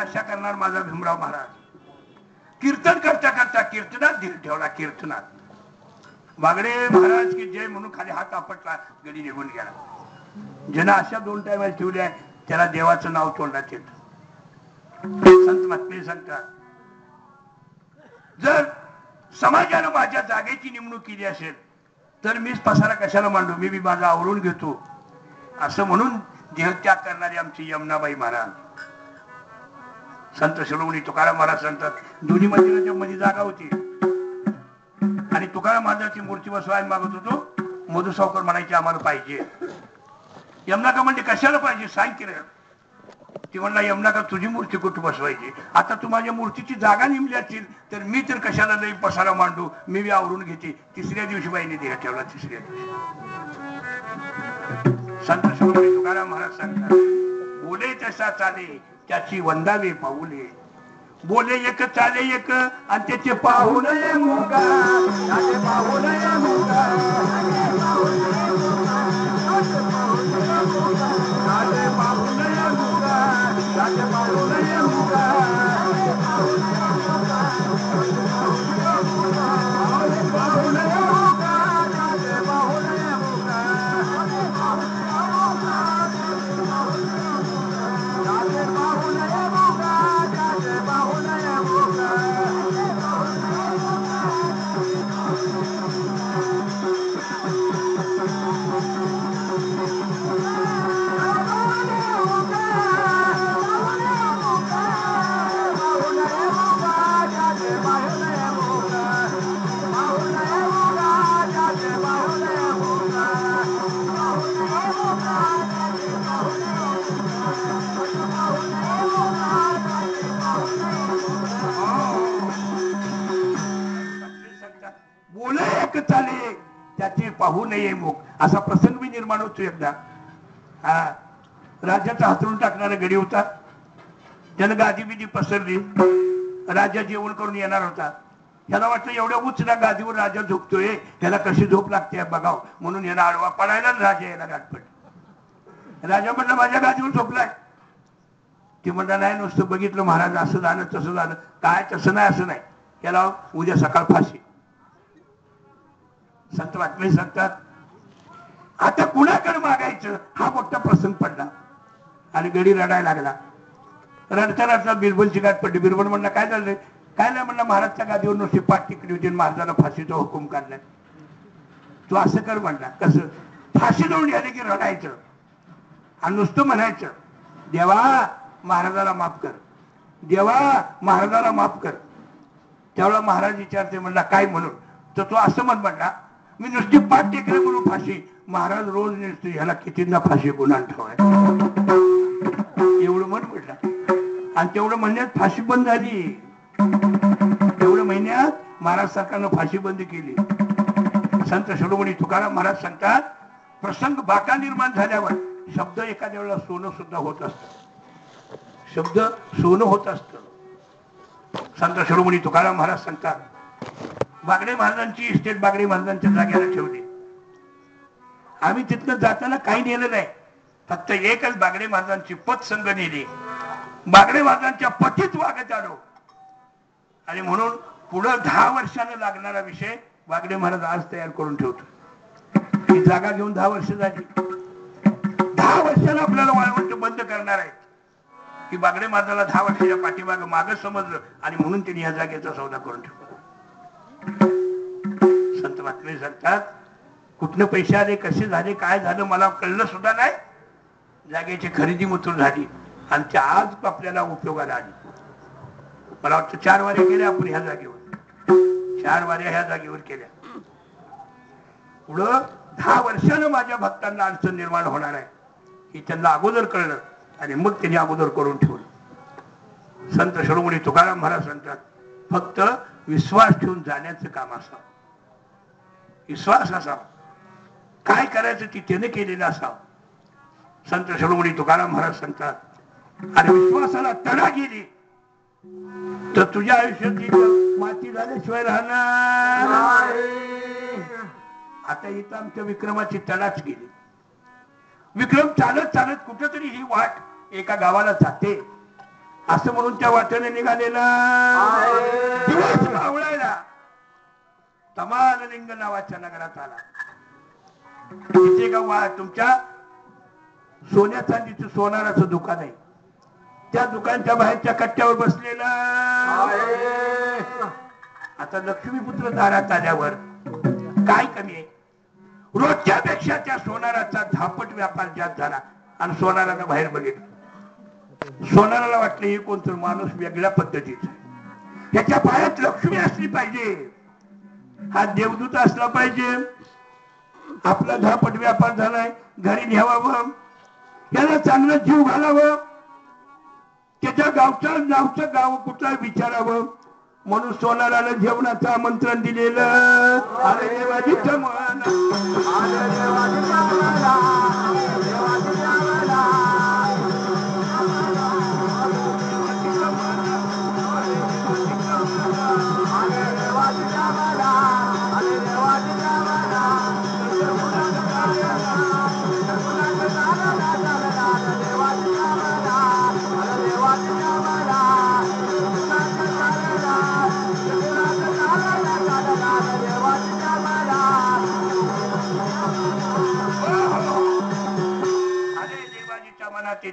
आशा करणार माझा भीमराव महाराज. कीर्तन करता करता कीर्तनात धीर ठेवला. कीर्तनात बागडे महाराज की जय म्हणून खाली हात आपटला. गडी निघून गेला. ज्यांना अशा 2 टायमाला ठेवल्या त्याला देवाचं नाव तोंडात येत. संत महात्मे सांगतात जर समाजानं माझ्या जागेची नेमणूक केली असेल तर मीच पसारा कशाला मांडू. मी बी माझा आवरून घेतो असं म्हणून देहत्याग करणारे आमची यमुनाबाई महाराज. संत शिरोमणी तुकाराम महाराज सांगतात दोन्ही मंदिराच्या मध्ये जागा होती आणि तुकाराम महाराजांची मूर्ती बसवायला मागत होतो. मधु सावकर म्हणायचे आम्हाला पाहिजे. यमुनाका म्हणजे कशाला पाहिजे सांग की रे. ती म्हणला यमुनाका तुझी मूर्ती कुठे बसवायची. आता तू माझ्या मूर्तीची जागा नेमली असेल तर मी तर कशाला लई पसारा मांडू. मी बी आवरून घेते. 3ऱ्या दिवशी बाईने देह ठेवला. 3ऱ्या दिवशी संत शिरोमणी तुकाराम महाराज सांगतात बोले तसा चाले त्याची वंदावे पाऊले. बोले एक चाले एक आणि त्याचे पाहून मुगा. पाहून पाहू नये मुख, असा प्रसंग बी निर्माण होतो एकदा. राजाचा हातरून टाकणारा गडी होता. त्यानं गादी बिदी पसरली. राजा जेवण करून येणार होता. ह्याला वाटलं एवढ्या उचना गादीवर राजा झोपतोय, ह्याला कशी झोप लागते बघाव म्हणून याला आडवा पडायला राजा याला गाठपट. राजा म्हटलं माझ्या गादीवर झोपलाय. ती म्हणला नाही, नुसतं बघितलं महाराज, असं झालं तसं झालं. काय तसं नाही, असं नाही, याला उद्या सकाळ फाशी. संत वाटले सांगतात. आता कुणाकडे मागायचं हा मोठा प्रसंग पडला. आणि गडी रडायला लागला. रडता रडता बिरबलची गाठ पडली. बिरबल म्हणला काय झालं? काय नाही म्हणलं, महाराजच्या गादीवर नुसती पाठ टिकली होती, महाराजाला फाशीचा हुकूम काढलाय. तू असं कर म्हणला. कसं? फाशी देऊन घ्यायला की रडायचं आणि नुसतं म्हणायचं देवा महाराजाला माफ कर, देवा महाराजाला माफ कर. त्यावेळेला महाराज विचारते म्हणला काय म्हणून? तर तो असं म्हणला मी नुसती पाठ टेकले म्हणून फाशी. महाराज रोज नुसतं ह्याला कितींदा फाशी गुन्हा ठेवाय एवढं म्हटलं. आणि तेवढं म्हणण्यात फाशी बंद झाली. तेवढ्या महिन्यात महाराज सरकारनं फाशी बंद केली. संत शिरोमणी तुकाराम महाराज सांगतात प्रसंग बाका निर्माण झाल्यावर शब्द एखाद्या वेळेला सोनं सुद्धा होत असत. शब्द सोनं होत असत. संत शिरोमणी तुकाराम महाराज सांगतात बागडे महाराजांची इस्टेट बागडे महाराजांच्या जागेला ठेवली. आम्ही तिथनं जाताना काही नेलं नाही, फक्त एकच बागडे महाराजांची पतसंग नेली. बागडे महाराजांच्या पतीत वागत आलो. आणि म्हणून पुढं 10 वर्षानं लागणारा विषय बागडे महाराज आज तयार करून ठेवतो. ही जागा घेऊन 10 वर्ष झाली. 10 वर्षानं आपल्याला वाळवंट बंद करणार आहेत. की बागडे महाराजाला 10 वर्षाच्या पाठीमागं मागं समजलं आणि म्हणून त्यांनी या जागेचा सौदा करून ठेवला. संत महात्मे सांगतात कुठनं पैसे आले, कसे झाले, काय झालं मला कळलं सुद्धा नाही. जागेची खरेदी मंजूर झाली आणि त्या आज आपल्याला उपयोगाला आली. मला वाटतं 4 वाऱ्या केल्या आपण ह्या जागेवर. 4 वाऱ्या ह्या जागेवर केल्या. पुढं 10 वर्षानं माझ्या भक्तांना अडचण निर्माण होणार आहे हे त्यांना अगोदर कळलं आणि मग त्यांनी अगोदर करून ठेवलं. संत शिरोमणी तुकाराम महाराज सांगतात फक्त विश्वास ठेवून जाण्याचं काम असावं. विश्वास असावा. काय करायचं ती त्याने केलेलं असावं. संत शिरोमणी तुकाराम महाराज सांगतात आणि विश्वासाला तडा गेली तर तुझ्या आयुष्यातली माती झाल्याशिवाय राहणार. आता इथं आमच्या विक्रमाची तडाच गेली. विक्रम चालत चालत कुठेतरी ही वाट एका गावाला जाते असं म्हणून त्या वाटेने निघालेला दिवस मावळायला तमाललिंग नावाच्या नगरात आला. तिथे का तुमच्या सोन्या चांदीचं सोनाराचं दुकान आहे. त्या दुकानच्या बाहेरच्या कट्ट्यावर बसलेला आता लक्ष्मीपुत्र दारात आल्यावर काय कमी आहे. रोजच्या पेक्षा त्या सोनाराचा धापट व्यापार जास्त झाला आणि सोनाराला बाहेर बघितलं. सोनाराला वाटलं हे कोणतं माणूस वेगळ्या पद्धतीचा. त्याच्या पायात लक्ष्मी असली पाहिजे, हा देवदूत असला पाहिजे. आपला धापट व्यापार झालाय, घरी न्यावावं, याला चांगलं जीव घालावं, त्याच्या गावचं नावचं गाव कुठला विचारावं म्हणून सोनाराला जेवणाचं आमंत्रण दिलेलं. अरे देवाजीच्या मना, अरे देवाजीच्या मना, देवाजीच्या मना, अरे देवाजीच्या मना, अरे देवाजीच्या मना,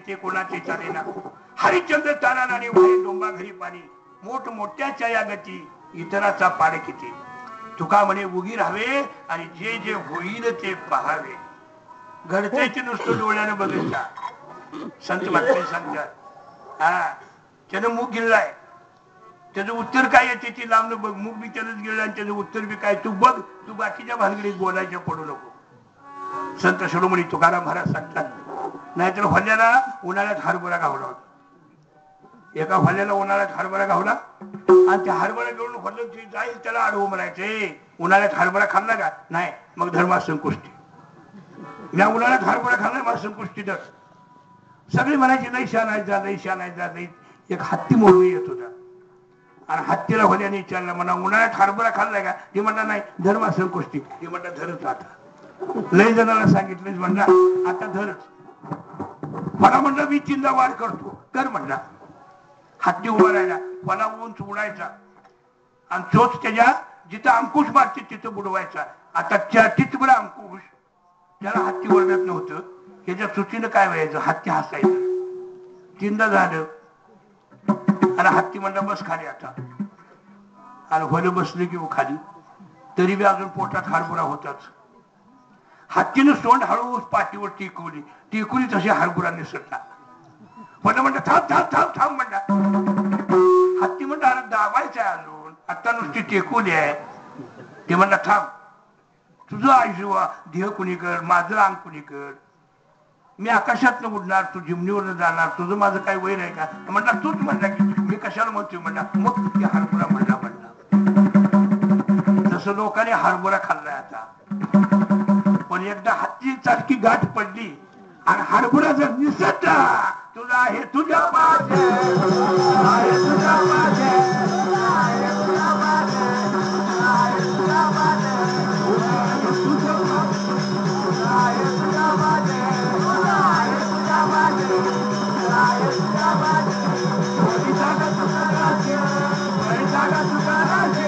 ते कोणाचे चालेना. हरिश्चंद्र चालला आणि वाहे डोंबा घरी पाणी, मोठमोठ्याच्या या गती इतराचा पाड किती. तुका म्हणे उगी राहावे आणि जे जे होईल ते पहावे. घडतायचे नुसतं डोळ्यानं बघितला. संत महात्मे सांगतात त्यानं मूग गिळलाय, त्याचं उत्तर काय येते ती लांबलं बघ. मूग बी त्यानंच गिळलं आणि त्याचं उत्तर बी काय तू बघ. तू बाकीच्या भानगडीत बोलायच्या पडू नको. संत शिरोमणी तुकाराम महाराज सांगतात नाहीतर हल्ल्याला उन्हाळ्यात हरभरा गावला होता. एका हल्ल्याला उन्हाळ्यात हरभरा गावला आणि ते हरभरा घेऊन होतं की जाईल त्याला आडवं म्हणायचे. उन्हाळ्यात हरभरा खाल्ला का? नाही. मग धर्मासन कुस्ती. या उन्हाळ्यात हरभरा खाल्ला मासन कुस्ती. तर सगळे म्हणायचे नाही शानायचा नाही शानायचा नाही. एक हत्ती मोडून येत होता आणि हत्तीला होल्याने विचारलं म्हणा उन्हाळ्यात हरभरा खाल्लाय का? ती म्हणला नाही. धर्मासन कुस्ती. ती म्हणला धरच आता. लय जणाला सांगितलं म्हणला आता धरच. मला म्हणलं मी चिंता वाढ करतो. कर म्हणला. हत्ती उभा राहिला. मला उंच उडायचा आणि चोच त्याच्या जिथं अंकुश मारते तिथं बुडवायचा. आता टिचभर अंकुश त्याला हत्ती ओरडत नव्हतं. त्याच्या चुकीनं काय व्हायचं? हत्ती हसायचं. चिंता झालं आणि हत्ती म्हणला बस खाली आता. आणि भले बसले की खाली तरी बी अजून पोटात हरभरा होताच. हत्तीनं सोंड हळूच पाठीवर टिकवली. टिकवली तशी हरभरा निसटला. पण म्हणलं थांब थांब थांब थांब म्हणला. हत्ती म्हणलं अरे दाबायचं आहे अजून. आता नुसती टेकवली आहे. ते म्हणला थांब. तुझं आयुष्य देह कुणी कर माझं अंग कुणी कर. मी आकाशातनं उडणार तू जिमनीवरनं जाणार. तुझं माझं काय वैर आहे का? म्हणला तूच म्हणला की मी कशाला म्हणतोय म्हणला. मग ती हरभरा म्हणला म्हणला. जसं लोकांनी हरभरा खाल्लाय आता. पण एकदा हत्ती सारखी गाठ पडली आणि हरभरा जर निसटला तुझा आहे तुझ्या माझे आहे तुझ्या माझे आहे तुझ्या माझे आहे तुझ्या माझे आहे तुझ्या माझे आहे तुझ्या माझे आहे तुझ्या माझे कोणी जागा तुझा राज्य कोणी जागा तुझा राज्य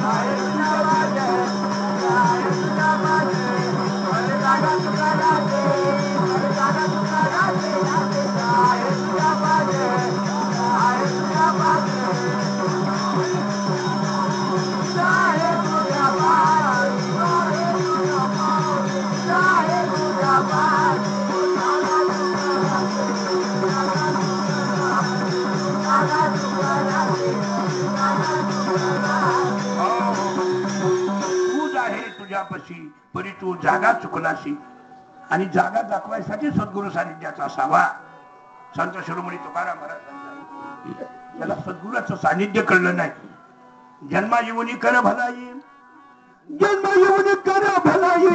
आहे तुझ्या माझे आहे तुझ्या माझे कोणी जागा तुझा राज्य कोणी जागा तुझा राज्य आहे तुझ्या माझे आहे तुझ्या माझे आहे तुझ्या तूच आहे तुझ्यापाशी परी तू जागा चुकलाशी. आणि जागा दाखवायसाठी सद्गुरु सानिध्याचा असावा. संत शिरोमणी तुकाराम महाराज त्याला सद्गुरूचं सानिध्य कळलं नाही. जन्मा येऊनी कर भलाई जन्मा येऊनी कर भलाई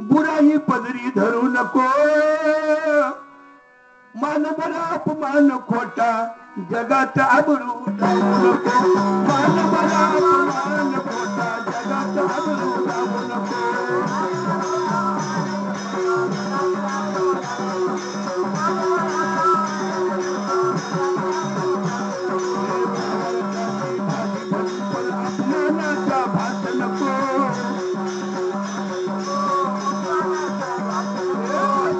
बुराई पदरी धरू नको. मान बरा अपमान खोटा जगात आबरू जाऊ नको. मान बरा अपमान खोटा जगात आबरू जाऊ नको. अपमानाचा भास नको.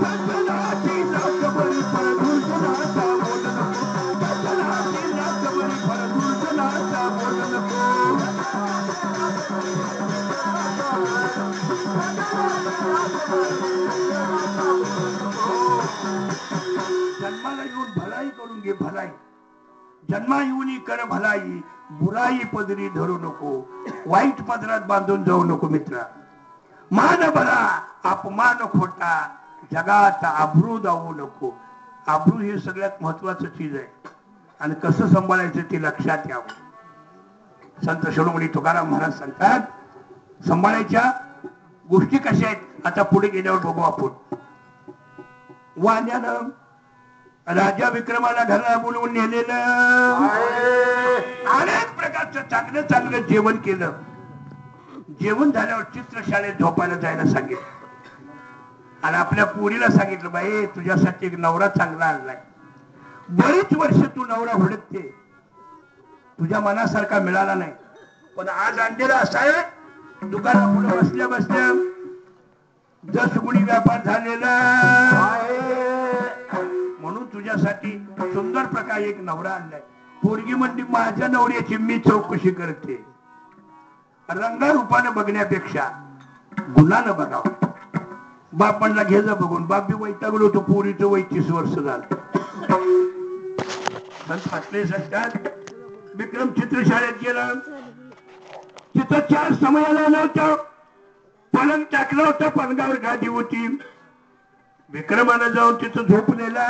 सज्जनाची लाखभरी परदूषणाचा बोल नको. सज्जनाची लाखभरी परदूषणाचा बोल नको. जन्माला येऊन भलाई करून घे भलाई. जन्मा येऊन कर भलाई बुराई पदरी धरू नको. वाईट पदरात बांधून जाऊ नको मित्रा. मान बरा अपमान खोटा जगात आबरू जाऊ नको. आबरू हे सगळ्यात महत्वाचं चीज आहे आणि कसं सांभाळायचं ते लक्षात यावं. संत शिरोमणी तुकाराम महाराज सांगतात सांभाळायच्या गोष्टी कशा आहेत. आता पुढे गेल्यावर बघू आपण. वाण्यानं राजा विक्रमाला घराला बोलवून नेलेलं. अनेक प्रकारचं चांगलं चांगलं जेवण केलं. जेवण झाल्यावर चित्रशाळेत झोपायला जायला सांगितलं आणि आपल्या पोरीला सांगितलं बाई तुझ्यासाठी एक नवरा चांगला आणलाय. बरीच वर्ष तू नवरा हुडकते तुझ्या मनासारखा मिळाला नाही. पण आज आणलेला असा आहे दुकानापुढे बसल्या बसल्या दस गुणी व्यापार झालेला म्हणून तुझ्यासाठी सुंदर प्रकारे एक नवरा आणलाय. पोरगी म्हणली माझ्या नवऱ्याची मी चौकशी करते. रंगारूपानं बघण्यापेक्षा गुणानं बघावं. बाप म्हणला घे जा बघून. बाप बी वैतागलो होतो. पोरीचं वय 30 वर्ष झालं. विक्रम चित्रशाळेत गेला. तिथं 4 समयाला नव्हतं. पलंग टाकलं होतं. पलंगावर गादी होती. विक्रमानं जाऊन तिथं झोपलेला.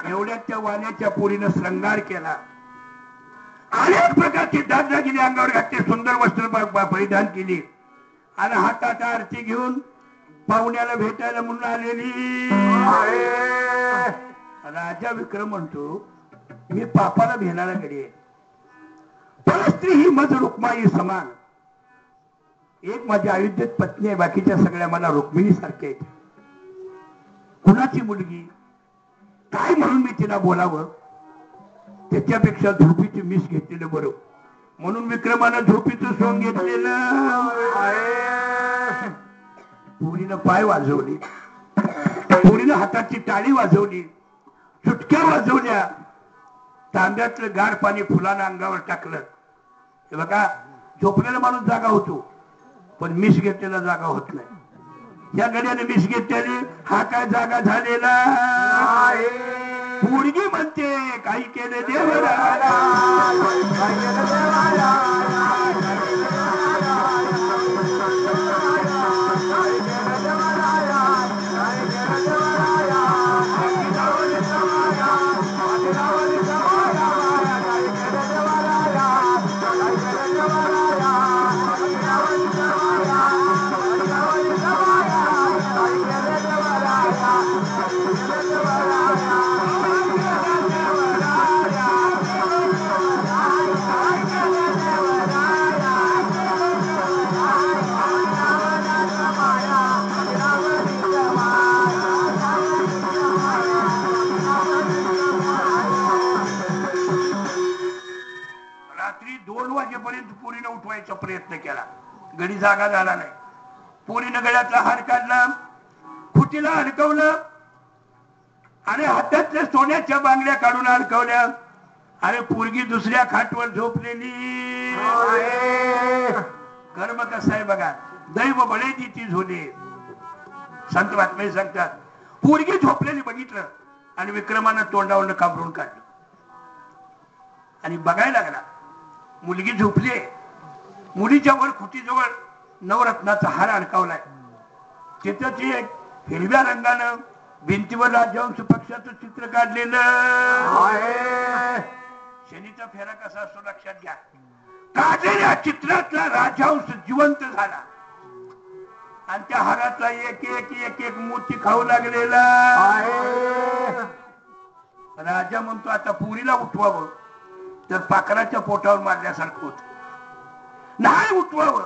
एवढ्यात त्या वाण्याच्या पोरीनं श्रंगार केला. अनेक प्रकारची दागदागिने अंगावर घातले, सुंदर वस्त्र परिधान केली आणि हातात आरती घेऊन पाहुण्याला भेटायला म्हणून आलेली. राजा विक्रम म्हणतो मी पापाला भेणारा गडी आहे, परस्त्री ही मज रुक्माई समान. एक माझ्या अयोध्येत पत्नी आहे, बाकीच्या सगळ्या मला रुक्मिणी सारख्या आहेत. कुणाची मुलगी काय म्हणून मी तिला बोलावं, त्याच्यापेक्षा झोपीची मिस घेतलेलं बरं. म्हणून विक्रमानं झोपीचं सोंग घेतलेलं. पोरीनं पाय वाजवली, पोरीनं हाताची टाळी वाजवली, चुटक्या वाजवल्या, तांब्यातलं गार पाणी फुलानं अंगावर टाकलं. हे बघा, झोपलेला माणूस जागा होतो, पण मिस घेतलेला जागा होत नाही. या गड्याने मिस घेतलेली, हा काय जागा झालेला. पोरगी म्हणते काही केलं देवराला. उठवायचा प्रयत्न केला, गडी जागा झाला नाही. पोरीनं गळ्यातला हार काढला, खुटीला अडकवलं आणि हातातल्या सोन्याच्या बांगड्या काढून अडकवल्या. अरे पोरगी दुसऱ्या खाटवर झोपलेली. कर्म कसं आहे बघा, दैव बळे ती झोले. संत बातमी सांगतात, पोरगी झोपलेली बघितलं आणि विक्रमानं तोंडावरनं काबरून काढलं आणि बघायला लागला. मुलगी झोपली, मुलीच्या वर खुटीजवळ नवरत्नाचा हार अडकावलाय. तिथं ती एक हिरव्या रंगानं भिंतीवर राजवंश पक्षाचं चित्र काढलेलं. शनीचा फेरा कसा असतो लक्षात घ्या. काढलेल्या चित्रातला राजहंस जिवंत झाला आणि त्या हारातला एक एक एक एक मोती खाऊ लागलेला. राजा म्हणतो आता पुरीला उठवावं तर पाखराच्या पोटावर मारल्यासारखं होत, नाही उठवावं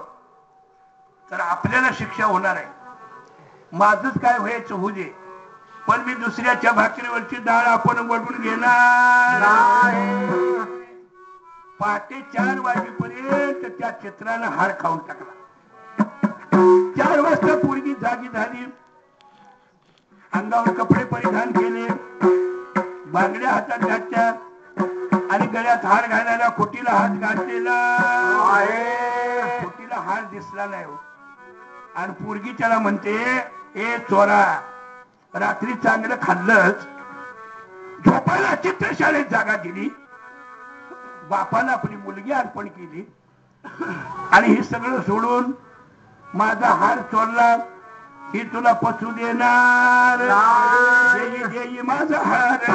तर आपल्याला शिक्षा होणार आहे. माझंच काय व्हायचं होऊ दे, पण मी दुसऱ्याच्या भाकरीवरची डाळ आपण वडून घेणार. पहाटे 4 वाजेपर्यंत त्या चित्रानं हार खाऊन टाकला. 4 वाजता पोरगी जागी झाली, अंगावर कपडे परिधान केले, बांगड्या हातात घातल्या आणि गळ्यात हार घालायला खोटीला हात घातलेला. खोटीला हार दिसला नाही हो. आणि पोरगी त्याला म्हणते, ए चोरा, रात्री चांगलं खाल्लंच, झोपायला चित्रशाळेत जागा दिली, बापाला आपली मुलगी अर्पण केली आणि हे सगळं सोडून माझा हार चोरला, ही तुला पचू देणार. देई माझा हार.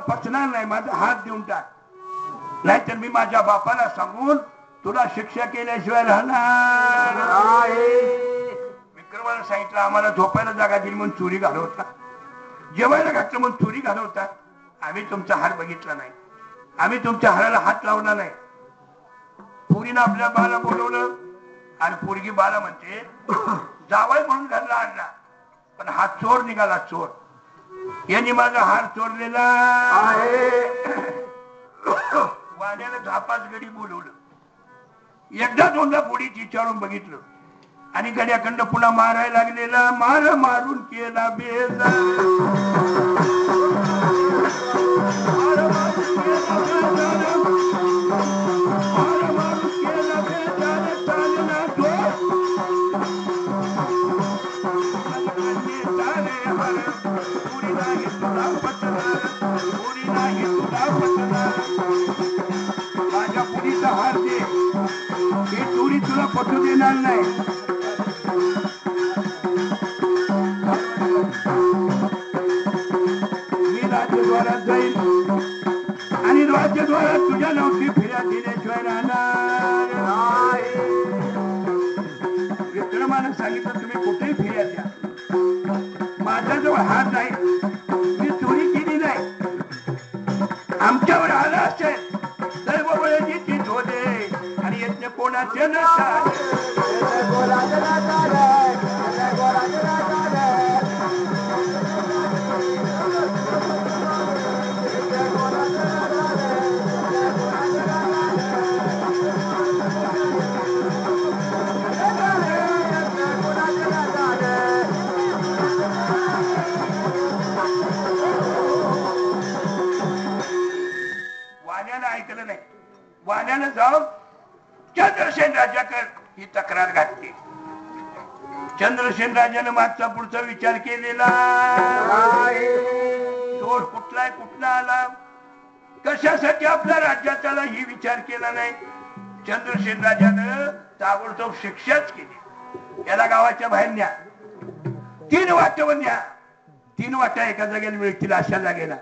पचणार नाही, माझा हात देऊन टाक, नाहीतर मी माझ्या बापाला सांगून तुला शिक्षा केल्याशिवाय राहणार. विक्रमानं सांगितलं आम्हाला झोपायला जागा दिली म्हणून चोरी घालवता, जेवायला घातलं म्हणून चोरी घालवता. आम्ही तुमचा हार बघितला नाही, आम्ही तुमच्या हाराला हात लावला नाही. पोरीनं आपल्या बाला बोलवलं आणि पोरगी बाला म्हणते जावाय म्हणून घरला आणला, पण हा चोर निघाला, चोर. यांनी माझा हार चोरलेला आहे. वाड्याला झापास गडी बोलवलं, एकदा दोनदा पोळी विचारून बघितलं आणि गड्याखंड पुन्हा मारायला लागलेला. मारून केला बेजा. सारे हर पुरी नाही तुला पटणार पुरी नाही तुला पटणार माझ्या पुरीचा हार दे ही चोरी तुला पटू देणार नाही मी राज्यद्वारात जाईल आणि राज्यद्वारात तुझ्या नवशी फिर्या दिल्याशिवाय राहणार विक्रमानं सांगितलं तुम्ही कुठेही फिर्या द्या माझ्याजवळ हात नाही मी चोरी केली नाही आमच्यावर आला असेल सर्व वेळेची ती धोदे आणि यज्ञ कोणाचे नसतात ऐकलं नाही वाण्यानं जाऊन चंद्रसेन राजाकडे ही तक्रार घातली चंद्रसेन राजाने मागचा पुढचा विचार केलेला दोष कुठलाय कुठला आला कशासाठी आपल्या राज्यात आला ही विचार केला नाही चंद्रसेन राजानं ताबडतोब शिक्षाच केली याला गावाच्या बाहेर न्या 3 वाट्यावर न्या 3 वाट्या एका जागेला मिळतील अशा जागेला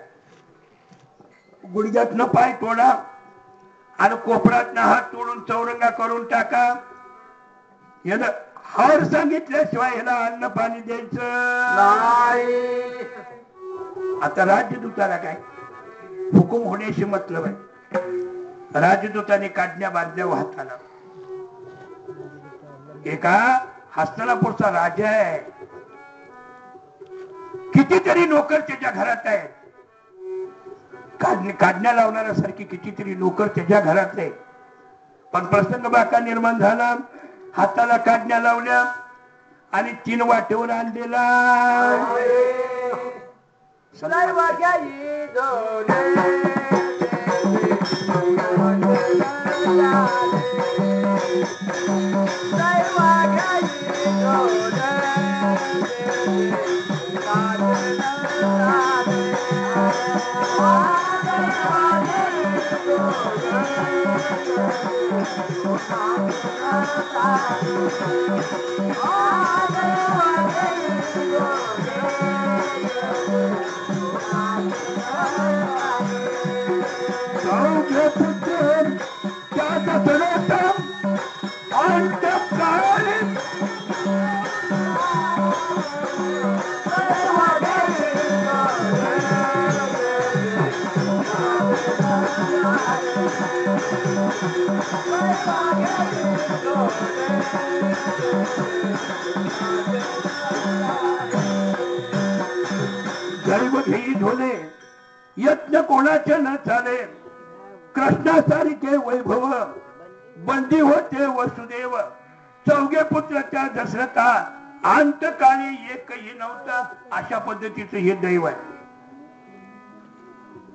गुडघ्यातनं पाय तोडा आणि कोपरातनं हात तोडून चौरंगा करून टाका याला हार सांगितल्याशिवाय ह्याला अन्न पाणी द्यायचं नाही आता राजदूताला काय हुकूम होण्याशी मतलब आहे राजदूताने काढण्या बांधल्या हाताला एका हस्तिनापूरचा राजा आहे कितीतरी नोकर त्याच्या घरात आहेत काढण्या लावणाऱ्यासारखी कितीतरी नोकर त्याच्या घरातले पण प्रसंग बाका निर्माण झाला हाताला काढण्या लावल्या आणि 3 वाटेवर आणलेला गरीब घेई ढोले यत्न कोणाचे न चाले कृष्णासारखे वैभव बंदी होते वसुदेव 4 पुत्राच्या दशरथा अंतकाळी एकही नव्हता अशा पद्धतीचं हे दैव आहे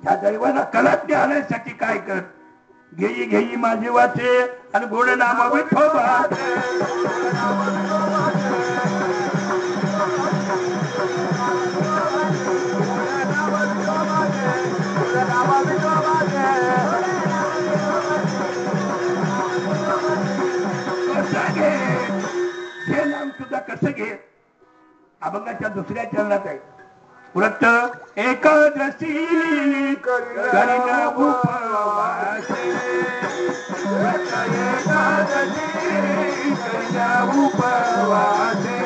त्या दैवाला कलाज्ञ आणण्यासाठी काय कर घेई घेई माझे वाचे आणि गोड नामा विठोबा हे नाम सुद्धा कसं घे अभंगाच्या दुसऱ्या चरणात आहे व्रत एकादशी करीन उपवासे व्रत एकादशी करीन उपवासे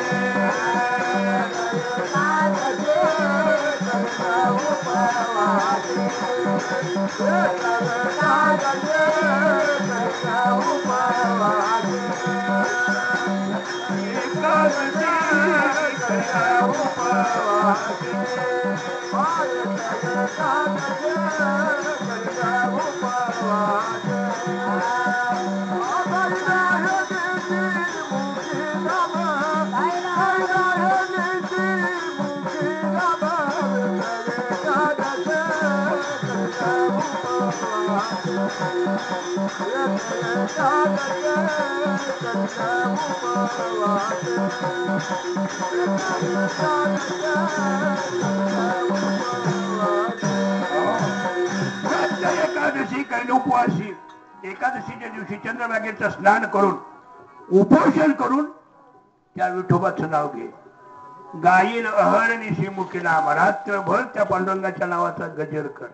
एकादशी काही उपवासी एकादशीच्या दिवशी चंद्रभागेचं स्नान करून उपोषण करून त्या विठोबाचं नाव घे. गायीन अहर्निशी मुखी नाम रात्रभर त्या पांडुरंगाच्या नावाचा गजर कर.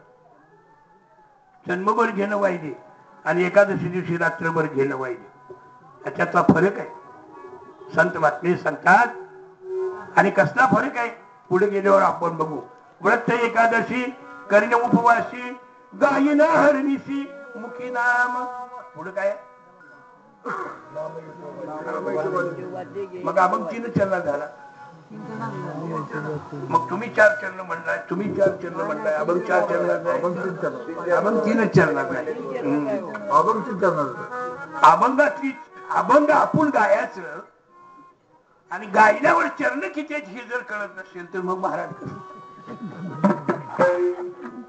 जन्मभर घेणं वाहिजे आणि एकादशी दिवशी रात्रभर घेणं वाहिजे, याच्यातला फरक आहे. संत बातमी सांगतात. आणि कसला फरक आहे पुढे गेल्यावर आपण बघू. व्रत एकादशी करणे उपवासी गायीन अहर्निशी मुखी नाम. पुढे काय मग आपण 3 चरण झाला. मग तुम्ही 4 चरण म्हणलाय, तुम्ही 4 चरण म्हणलाय, अभंग 4 चरणात आहे, अभंग 3 चरणात आहे. अभंगातली अभंग आपण गायाचं आणि गायल्यावर चरण किती हे जर कळत नसेल तर मग महाराज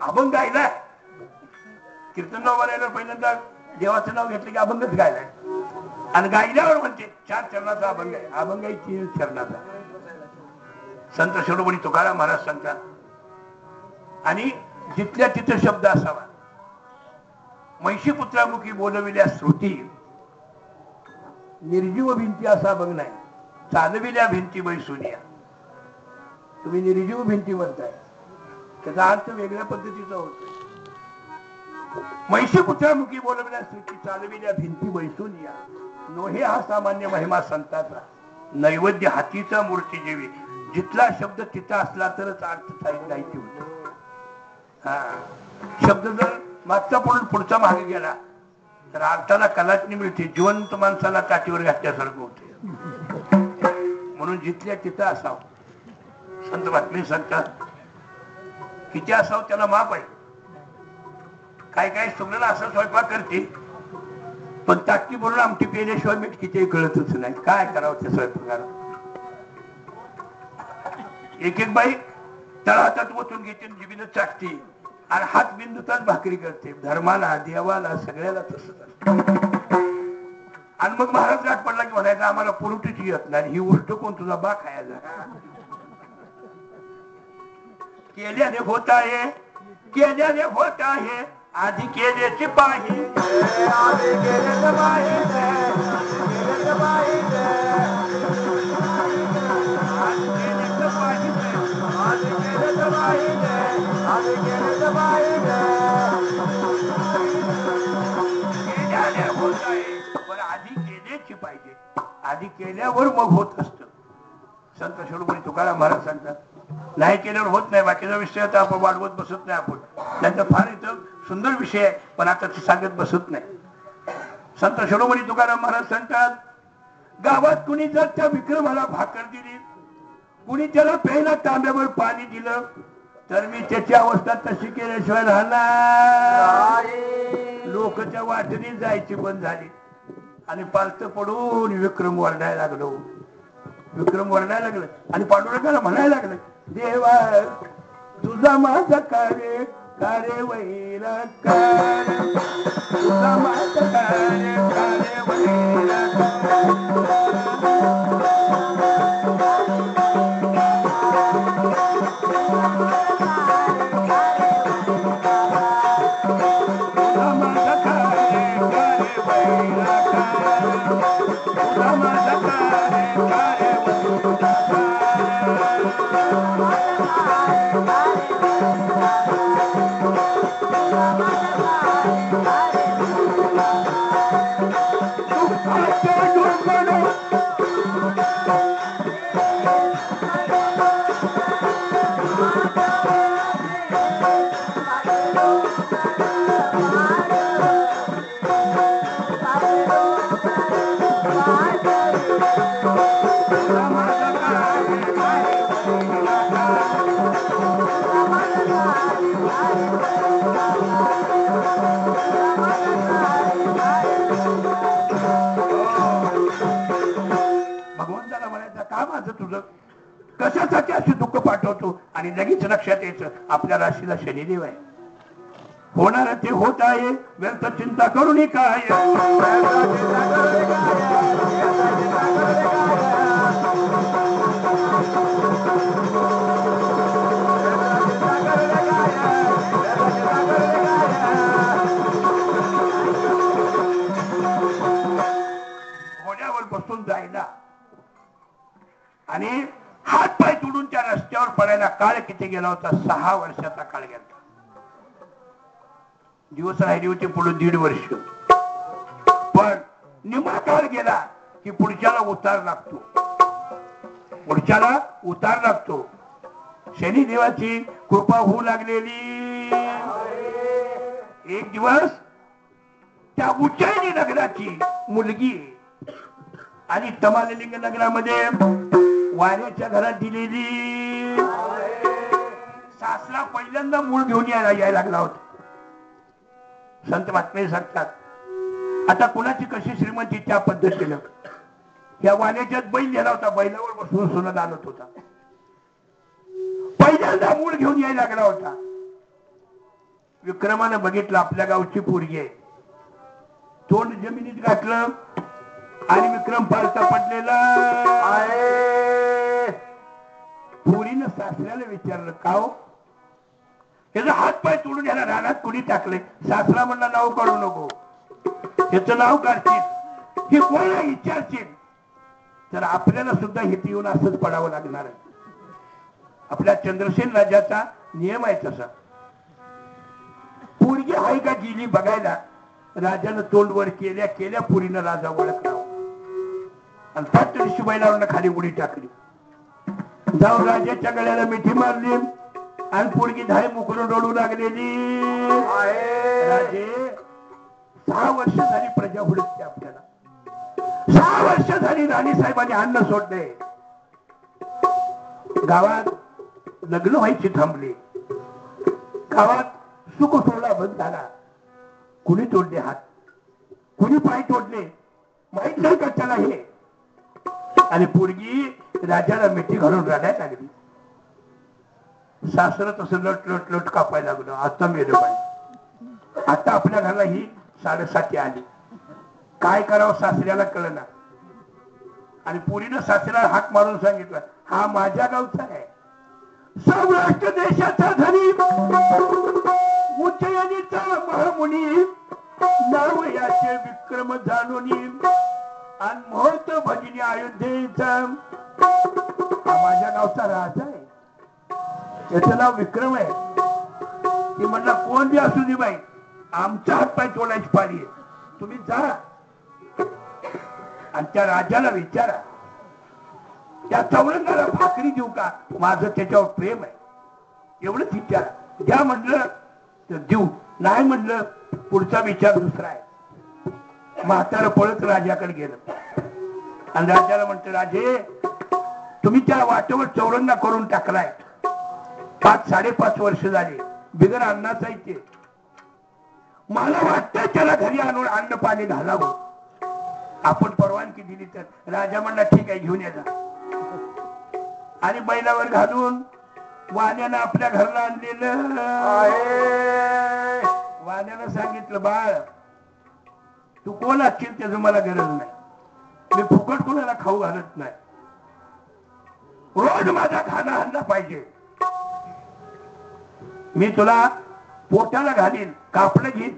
अभंग गायलाय. कीर्तन नाव बनायला पहिल्यांदा देवाचं नाव घेतलं की अभंगच गायलाय आणि गायल्यावर म्हणते 4 चरणाचा अभंग आहे. अभंग आहे 3 चरणाचा. संत शिरोमणी तुकाराम महाराज सांगतात. आणि जिथल्या तिथं शब्द असावा. महिषी पुत्रामुखी बोलविल्या श्रुती निर्जीव भिंती असा अभंग नाही. चालविल्या भिंती बैसुनिया. तुम्ही निर्जीव भिंती म्हणताय, त्याचा अर्थ वेगळ्या पद्धतीचा होतो. महिषी पुत्रामुखी बोलविल्या श्रुती चालविल्या भिंती बैसुनिया. नोहे हा सामान्य महिमा संताचा. नैवेद्य हातीचा मूर्ती जेवी. जिथला शब्द तिथं असला तरच अर्थ साहित्य होतो. शब्द जर मागचा पडून पुढचा मागे गेला तर अर्थाला कलाटणी मिळते. जिवंत माणसाला काठीवर घातल्यासारखं होते. म्हणून जिथल्या तिथं असावं. संत बातमी सांगतात. किती असावं त्याला माप आहे. काय काय सुगरण असं स्वयंपाक करते पण ताटकी बोलून आमटी पेल्याशिवाय मीठ किती कळतच नाही. काय करावं त्या स्वयंपाकाला. एक एक बाई तळहातात ओतून घेते, जिबीनं चाटते आणि हात बिंदूचाच भाकरी करते. धर्माला देवाला सगळ्याला तसंच असतं. आणि मग महाराज गाठ पडला की म्हणायचं आम्हाला पुरुटीची येत नाही. ही गोष्ट कोण तुझा बा खायला. केल्याने होत आहे, केल्याने होत आहे, आधी केल्याची पाहिजे. आधी केल्याचं पाहिजे, केल्याचं पाहिजे, आधी केल्याचं पाहिजे, आधी केल्याचं पाहिजे, आधी केल्याचं पाहिजे. केल्याने होत आहे पण आधी केल्याची पाहिजे. आधी केल्यावर मग होत असतं. संत शिरोमणी तुकाराम महाराज सांगतात. नाही केल्यावर होत नाही. बाकीचा विषय आता आपण वाढवत बसत नाही. आपण त्यांचा फार इथं सुंदर विषय आहे पण आता ते सांगत बसत नाही. संत शिरोमणी तुकाराम महाराज सांगतात. गावात कुणी जर त्या विक्रमाला भाकर दिली, कुणी त्याला प्यायला तांब्यावर पाणी दिलं तर मी त्याची अवस्था तशी केल्याशिवाय राहणार. लोकच्या वाटेने जायची बंद झाली आणि पालत पडून विक्रम वरडायला लागलो. विक्रम वरडायला लागलं आणि पांडुरंगाला म्हणायला लागलं देवा तुझा माझा कार्य कार्य वैरा कार्य तुझा माझा कार्य कार्य वैरा कशासाठी असे दुःख पाठवतो. आणि लगेच लक्षात यायचं आपल्या राशीला शनिदेव आहे. होणार ते होत आहे, व्यर्थ चिंता करून काय. घोड्यावर बसून जायला आणि हात पाय तुडून त्या रस्त्यावर पडायला काळ किती गेला होता? 6 वर्षाचा काळ गेला. दिवस राहिली होती पुढे 1.5 वर्ष. पण निम्मा काळ गेला की पुढच्याला उतार लागतो, पुढच्याला उतार लागतो. शनिदेवाची कृपा होऊ लागलेली. एक दिवस त्या उज्जैनी नगराची मुलगी आणि तमाललिंग नगरामध्ये वाऱ्याच्या घरात दिलेली सासरा पहिल्यांदा मूळ घेऊन यायला लागला होता. संत महात्मे सांगतात, आता कुणाची कशी श्रीमंती त्या पद्धतीनं या वाण्याच्यात बैल गेला होता, बैलावर बसून सोनं आणत होता. पहिल्यांदा मूळ घेऊन यायला लागला होता. विक्रमानं बघितलं आपल्या गावची पोरगी आहे, तोंड जमिनीत घातलं आणि विक्रम पालता पडलेला आहे. पोरीनं सासऱ्याला विचारलं, का हो त्याचा हात पाय तोडून याला रानात कुणी टाकले? सासरा म्हणला, नाव काढू नको, त्याचं नाव काढतील, हे कोण विचारतील तर आपल्याला सुद्धा इथे येऊन असंच पडावं लागणार आहे. आपल्या चंद्रसेन राजाचा नियम आहे तसा. पोरगी आहे का गेली बघायला, राजानं तोंड वर केल्या केल्या पोरीनं राजा ओळखला आणि पातळी शिवायला खाली उडी टाकली. जाऊन राजाच्या गळ्याला मिठी मारली आणि पोरगी धाय मुकरून रडू लागलेली. राजे 6 वर्ष झाली प्रजा हुडकते आपल्याला, 6 वर्ष झाली राणी साहेबांनी अन्न सोडले, गावात लग्न व्हायची थांबली, गावात सुख सोहळा बंद झाला. कुणी तोडले हात, कुणी पाय तोडले, माहित नाही का त्याला हे. आणि पोरगी राजाला मिठी घालून रडायला लागली. सासर तसं लट लट लट कापायला लागलं. आता मेलं बाई, आता आपल्या घराला ही 7:30 आली, काय करावं सासऱ्याला कळना. आणि पोरीनं सासऱ्याला हाक मारून सांगितलं, हा माझ्या गावचा आहे, सौराष्ट्र देशाचा धनी, उज्जैनीचा महामुनी, नाव याचे विक्रम जाणून आणि मोहत भगिनी अयोध्येचा. हा माझ्या गावचा राजा आहे, याचं नाव विक्रम आहे. ती म्हणला, कोण बी असू दे बाई, आमचा हातपाय तोडायची पाळी आहे, तुम्ही जा आणि त्या राजाला विचारा, त्या चौरंगाला भाकरी देऊ का, माझं त्याच्यावर प्रेम आहे, एवढंच विचारा. द्या म्हटलं तर देऊ, नाही म्हटलं पुढचा विचार दुसरा आहे. म्हातारं पळत राजाकडे गेलं आणि राजाला म्हणतं, राजे तुम्ही त्या वाटेवर चौरंगा करून टाकलाय, 5-5.5 वर्ष झाली, बिगर अन्नाचा इथे, मला वाटतं त्याला घरी आणून अन्न पाणी घालावं, आपण परवानगी दिली तर. राजा म्हणला, ठीक आहे, घेऊन येजा. आणि बैलावर घालून वाण्यानं आपल्या घरला आणलेलं. वाण्यानं सांगितलं, बाळ तू कोण असशील त्याचं मला गरज नाही, मी फुकट कोणाला खाऊ घालत नाही, रोज माझा खाना आणला पाहिजे, मी तुला पोटाला घालीन, कापड घेईन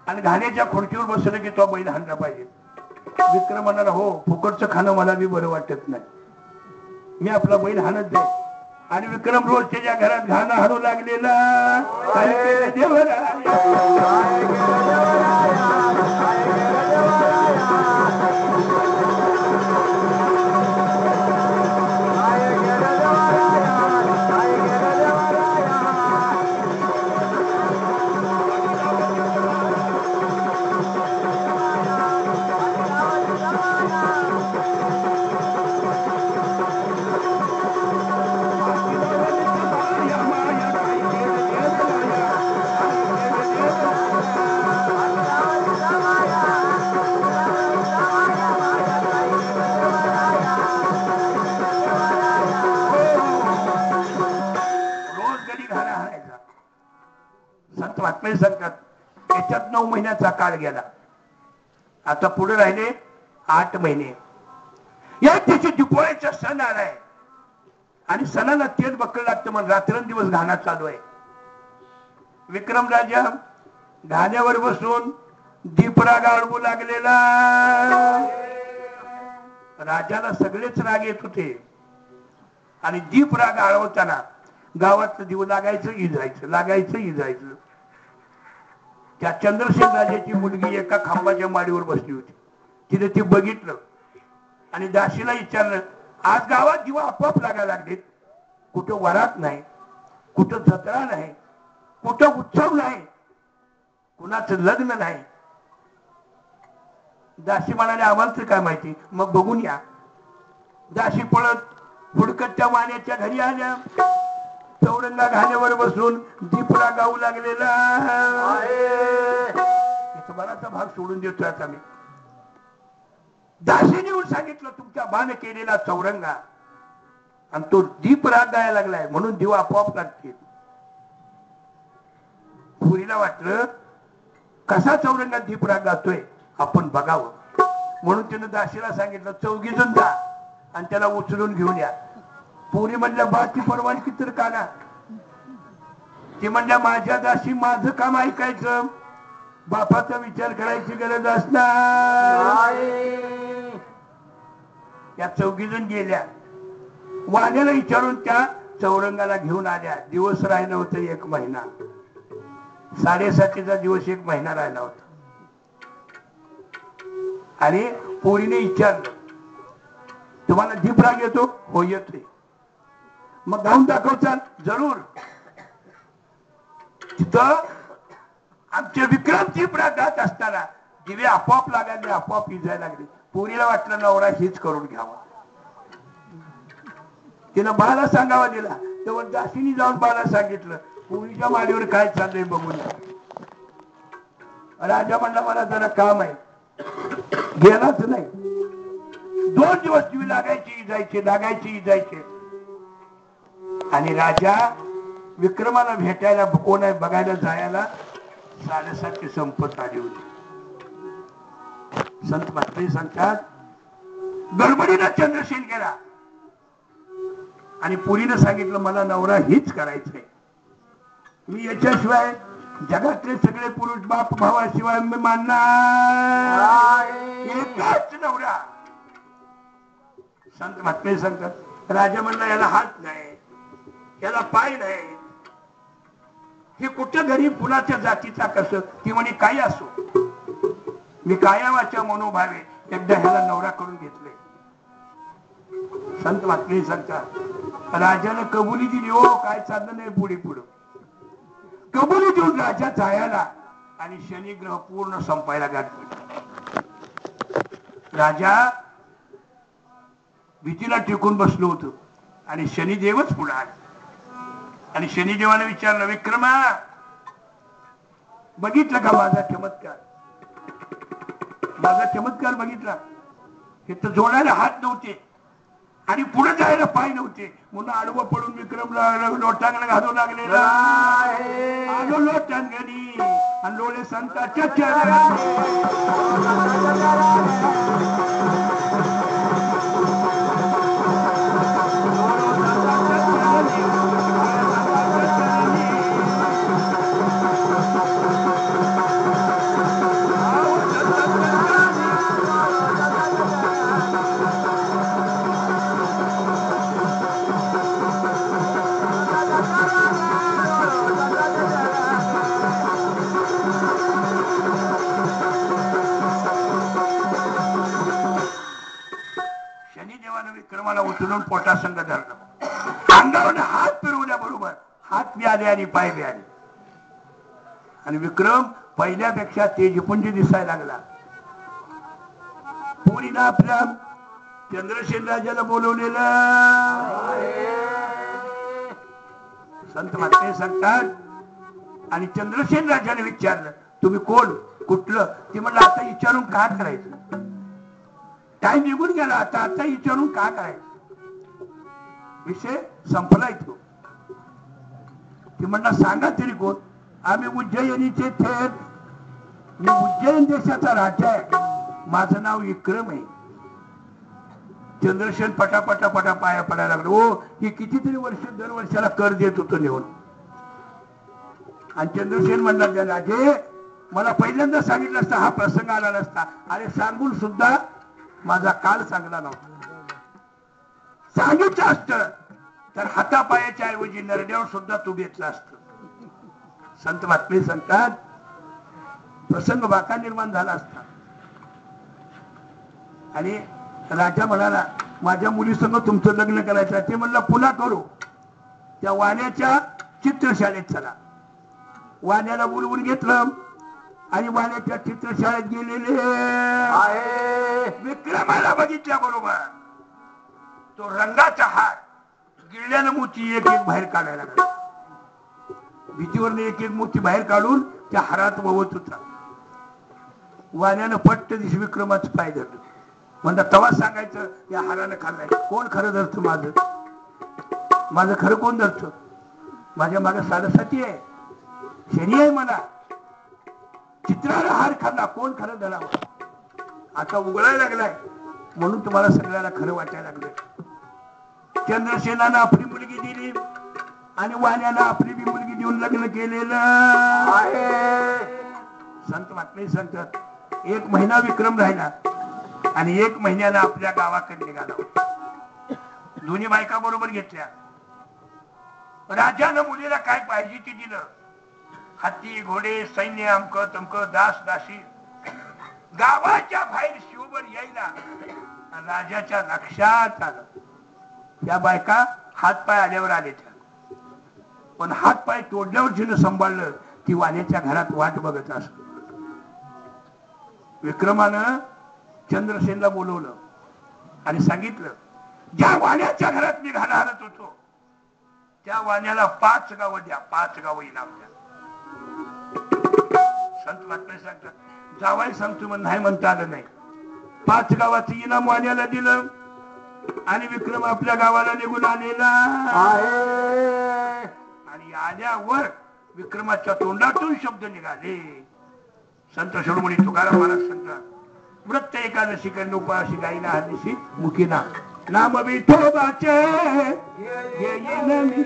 आणि घाण्याच्या खुर्चीवर बसलं की तो बैल हाणला पाहिजे. विक्रम म्हणाला, हो फुकटचं खाणं मला बी बरं वाटत नाही, मी आपला बैल हाणत जाईल. आणि विक्रम रोज त्याच्या घरात घाणं हाणू लागलेला. संत महात्मे सांगतात याच्यात 9 महिन्याचा काळ गेला, आता पुढे राहिले 8 महिने. या दिवशी दिपोळीचा सण आलाय आणि सणाला तेल बकळ लागतं म्हणून रात्रंदिवस घाणा चालू आहे. विक्रम राजा घाण्यावर बसून दीपराग आळवू लागलेला. राजाला सगळेच राग येत होते आणि दीपराग आळवताना गावातलं दिव लागायचं इजायचं, लागायचं इजायचं. त्या चंद्रसेन राजाची मुलगी एका खांबाच्या माडीवर बसली होती. तिने ती बघितलं आणि दासीला विचारलं, आज गावात दिवा आपोआप लागायला लागलेत, कुठं वरात नाही, कुठं जत्रा नाही, कुठं उत्सव नाही, कुणाचं लग्न नाही. दासी म्हणाले आम्हाला तर काय माहिती, मग बघून या. दासी पळत हुडकत त्या वाण्याच्या घरी आल्या. चौरंगा घाण्यावर बसून दीपरा गाऊ लागलेला. बराचसा भाग सोडून देतोय आता मी. दासीने येऊन सांगितलं तुमच्या बाण केलेला चौरंगा आणि तो दीपराग गायला लागलाय म्हणून दिवा आपोआप लागतील. पुरीला वाटलं कसा चौरंगात दीपराग गातोय आपण बघावं, म्हणून त्यानं दासीला सांगितलं चौघीजण जा आणि त्याला उचलून घेऊन या. पुरी म्हणल्या बाची परवानगी तर काढा. ती म्हणल्या माझ्या दासी माझं काम ऐकायचं, बापाचा विचार करायची गरज असणार. त्या चौघीजण गेल्या, वाण्याला विचारून त्या चौरंगाला घेऊन आल्या. दिवस राहिला होता 1 महिना, 7.5चा दिवस 1 महिना राहिला होता. आणि पोरीने विचारलं तुम्हाला दीपराग येतो? हो येतोय. मग गाऊन दाखवचाल? जरूर. तिथं आमचे विक्रम दीपराग गात असताना दिवे आपोआप लागायला, आपोआप इजायला लागले. पोरीला वाटलं नवरा हीच करून घ्यावा. तिनं बाला सांगावा दिला, तेव्हा दासीनी जाऊन बाला सांगितलं पोरीच्या माडीवर काय चाललंय बघून. राजा म्हणला मला जरा काम आहे, गेलाच नाही. 2 दिवस दिवे लागायचे इजायचे, लागायचे इजायचे. आणि राजा विक्रमाला भेटायला कोण आहे बघायला जायला 7:30 संपत आली होती. संत महात्मे सांगतात गडबडीनं चंद्रसेन गेला आणि पुरीनं सांगितलं मला नवरा हीच करायचंय, मी याच्याशिवाय जगातले सगळे पुरुष बाप भावाशिवाय मी मानणार एकच नवरा. संत महात्मे सांगतात राजा म्हणला याला हात नाही, याला पाय नाही, हे कुठं घरी फुलाच्या जातीचा कसं. ती म्हणे काही असो, मी कायावाच्या मनोभावे एकदा ह्याला नवरा करून घेतले. संत महात्मे सांगतात राजाने कबुली दिली. हो काय चाललं नाही पुढे पुढं. कबुली देऊन राजा जायला आणि शनी ग्रह पूर्ण संपायला गाठले. राजा भीतीला टिकून बसलो होतो आणि शनिदेवच पुढे आले. आणि शनिदेवाने विचारलं विक्रमा बघितलं का माझा चमत्कार? माझा चमत्कार बघितला? हे तर जोडायला हात नव्हते आणि पुढे जायला पाय नव्हते, म्हणून आडवं पडून विक्रमला लोटांगण घालू लागलेला. आलो लोटांगणी आणि लोळे संताच्या चरणी. विक्रमाला उचलून पोटासंग धरलं. अंगावर हात फिरवल्याबरोबर हात बी आले आणि पाय बी आले आणि विक्रम पहिल्यापेक्षा तेजपुंज दिसायला लागला. पोरीनं आपल्या चंद्रसेन राजाला बोलवलेलं. संत महात्मे सांगतात आणि चंद्रसेन राजाने विचारलं तुम्ही कोण, कुठलं? ते म्हणलं आता विचारून का करायचं, टाइम निघून गेला, आता विचारून का करायचं, विषय संपलाय तो. ते म्हणला सांगा तरी कोण? आम्ही उज्जैनीचे थेट. मी उज्जैन देशाचा राजा आहे. माझं नाव विक्रम आहे. चंद्रसेन पटापटा पाया पडायला लागलो. हो, ही कितीतरी वर्ष दर वर्षाला कर देत होतो नेऊन. आणि चंद्रसेन म्हणला, राजे मला पहिल्यांदा सांगितलं असता हा प्रसंग आला नसता. अरे सांगून सुद्धा माझा काल चांगला नव्हता. सांगितलं असत तर हातापायाच्या ऐवजी नरड्यावर सुद्धा तू घेतला असत. संत महात्मे सांगतात प्रसंग बाका निर्माण झाला असता. आणि राजा म्हणाला माझ्या मुलीसंग तुमचं लग्न करायचं. ते म्हणलं पुन्हा करू. त्या वाण्याच्या चित्रशाळेत चला. वाण्याला बोलवून घेतलं आणि वाण्याच्या चित्रशाळेत गेलेले आहे. विक्रमाला बघितल्या बरोबर तो रंगाचा हार गिळल्यानं मोती एक एक बाहेर काढायला लागला. भीतीवरनं एक एक मोती बाहेर काढून त्या हारात ववत होता. वाण्यानं पट्ट दिस विक्रमाचं पाय धरलं. म्हणता तवा सांगायचं या हारानं खाल्लाय. कोण खरं धरत माझं खरं कोण धरत? माझ्या मागे साडेसाती आहे, शनी आहे. मला चित्राला हार खाल्ला, कोण खरं धरावं? आता उघडायला लागलाय म्हणून तुम्हाला सगळ्याला खरं वाटायला लागलंय. चंद्रसेनानं आपली मुलगी दिली आणि वाण्यानं आपली बी मुलगी देऊन लग्न केलेलं आहे. संत महात्मे सांगतात 1 महिना विक्रम राहिला आणि 1 महिन्यानं आपल्या गावाकडे निघाला. दोन्ही बायका बरोबर घेतल्या. राजानं मुलीला काय पाहिजे ते दिलं. हत्ती घोडे सैन्य अमक तमक दास दासी. गावाच्या बाहेर शिवभर यायला राजाच्या लक्षात आलं. त्या बायका हातपाय आल्यावर आले. पण हातपाय तोडल्यावर जिनं सांभाळलं ती वाण्याच्या घरात वाट बघत असत. विक्रमानं चंद्रसेनला बोलवलं आणि सांगितलं ज्या वाण्याच्या घरात मी घालत होतो त्या वाण्याला 5 गावं द्या. 5 गावं इनाम द्या. संत महात्मे सांगतात जावाय सांगतो म्हणून नाही म्हणता आलं नाही. 5 गावाचं इनाम वाण्याला दिलं आणि विक्रम आपल्या गावाला निघून आलेला आहे. आणि आल्यावर विक्रमाच्या तोंडातून शब्द निघाले. संत शिरोमणी तुकाराम महाराज सांगतात व्रत एकादशी कडन उपाशी गाईना हरदिशी मुखीना नाम विठोबाचे येईन मी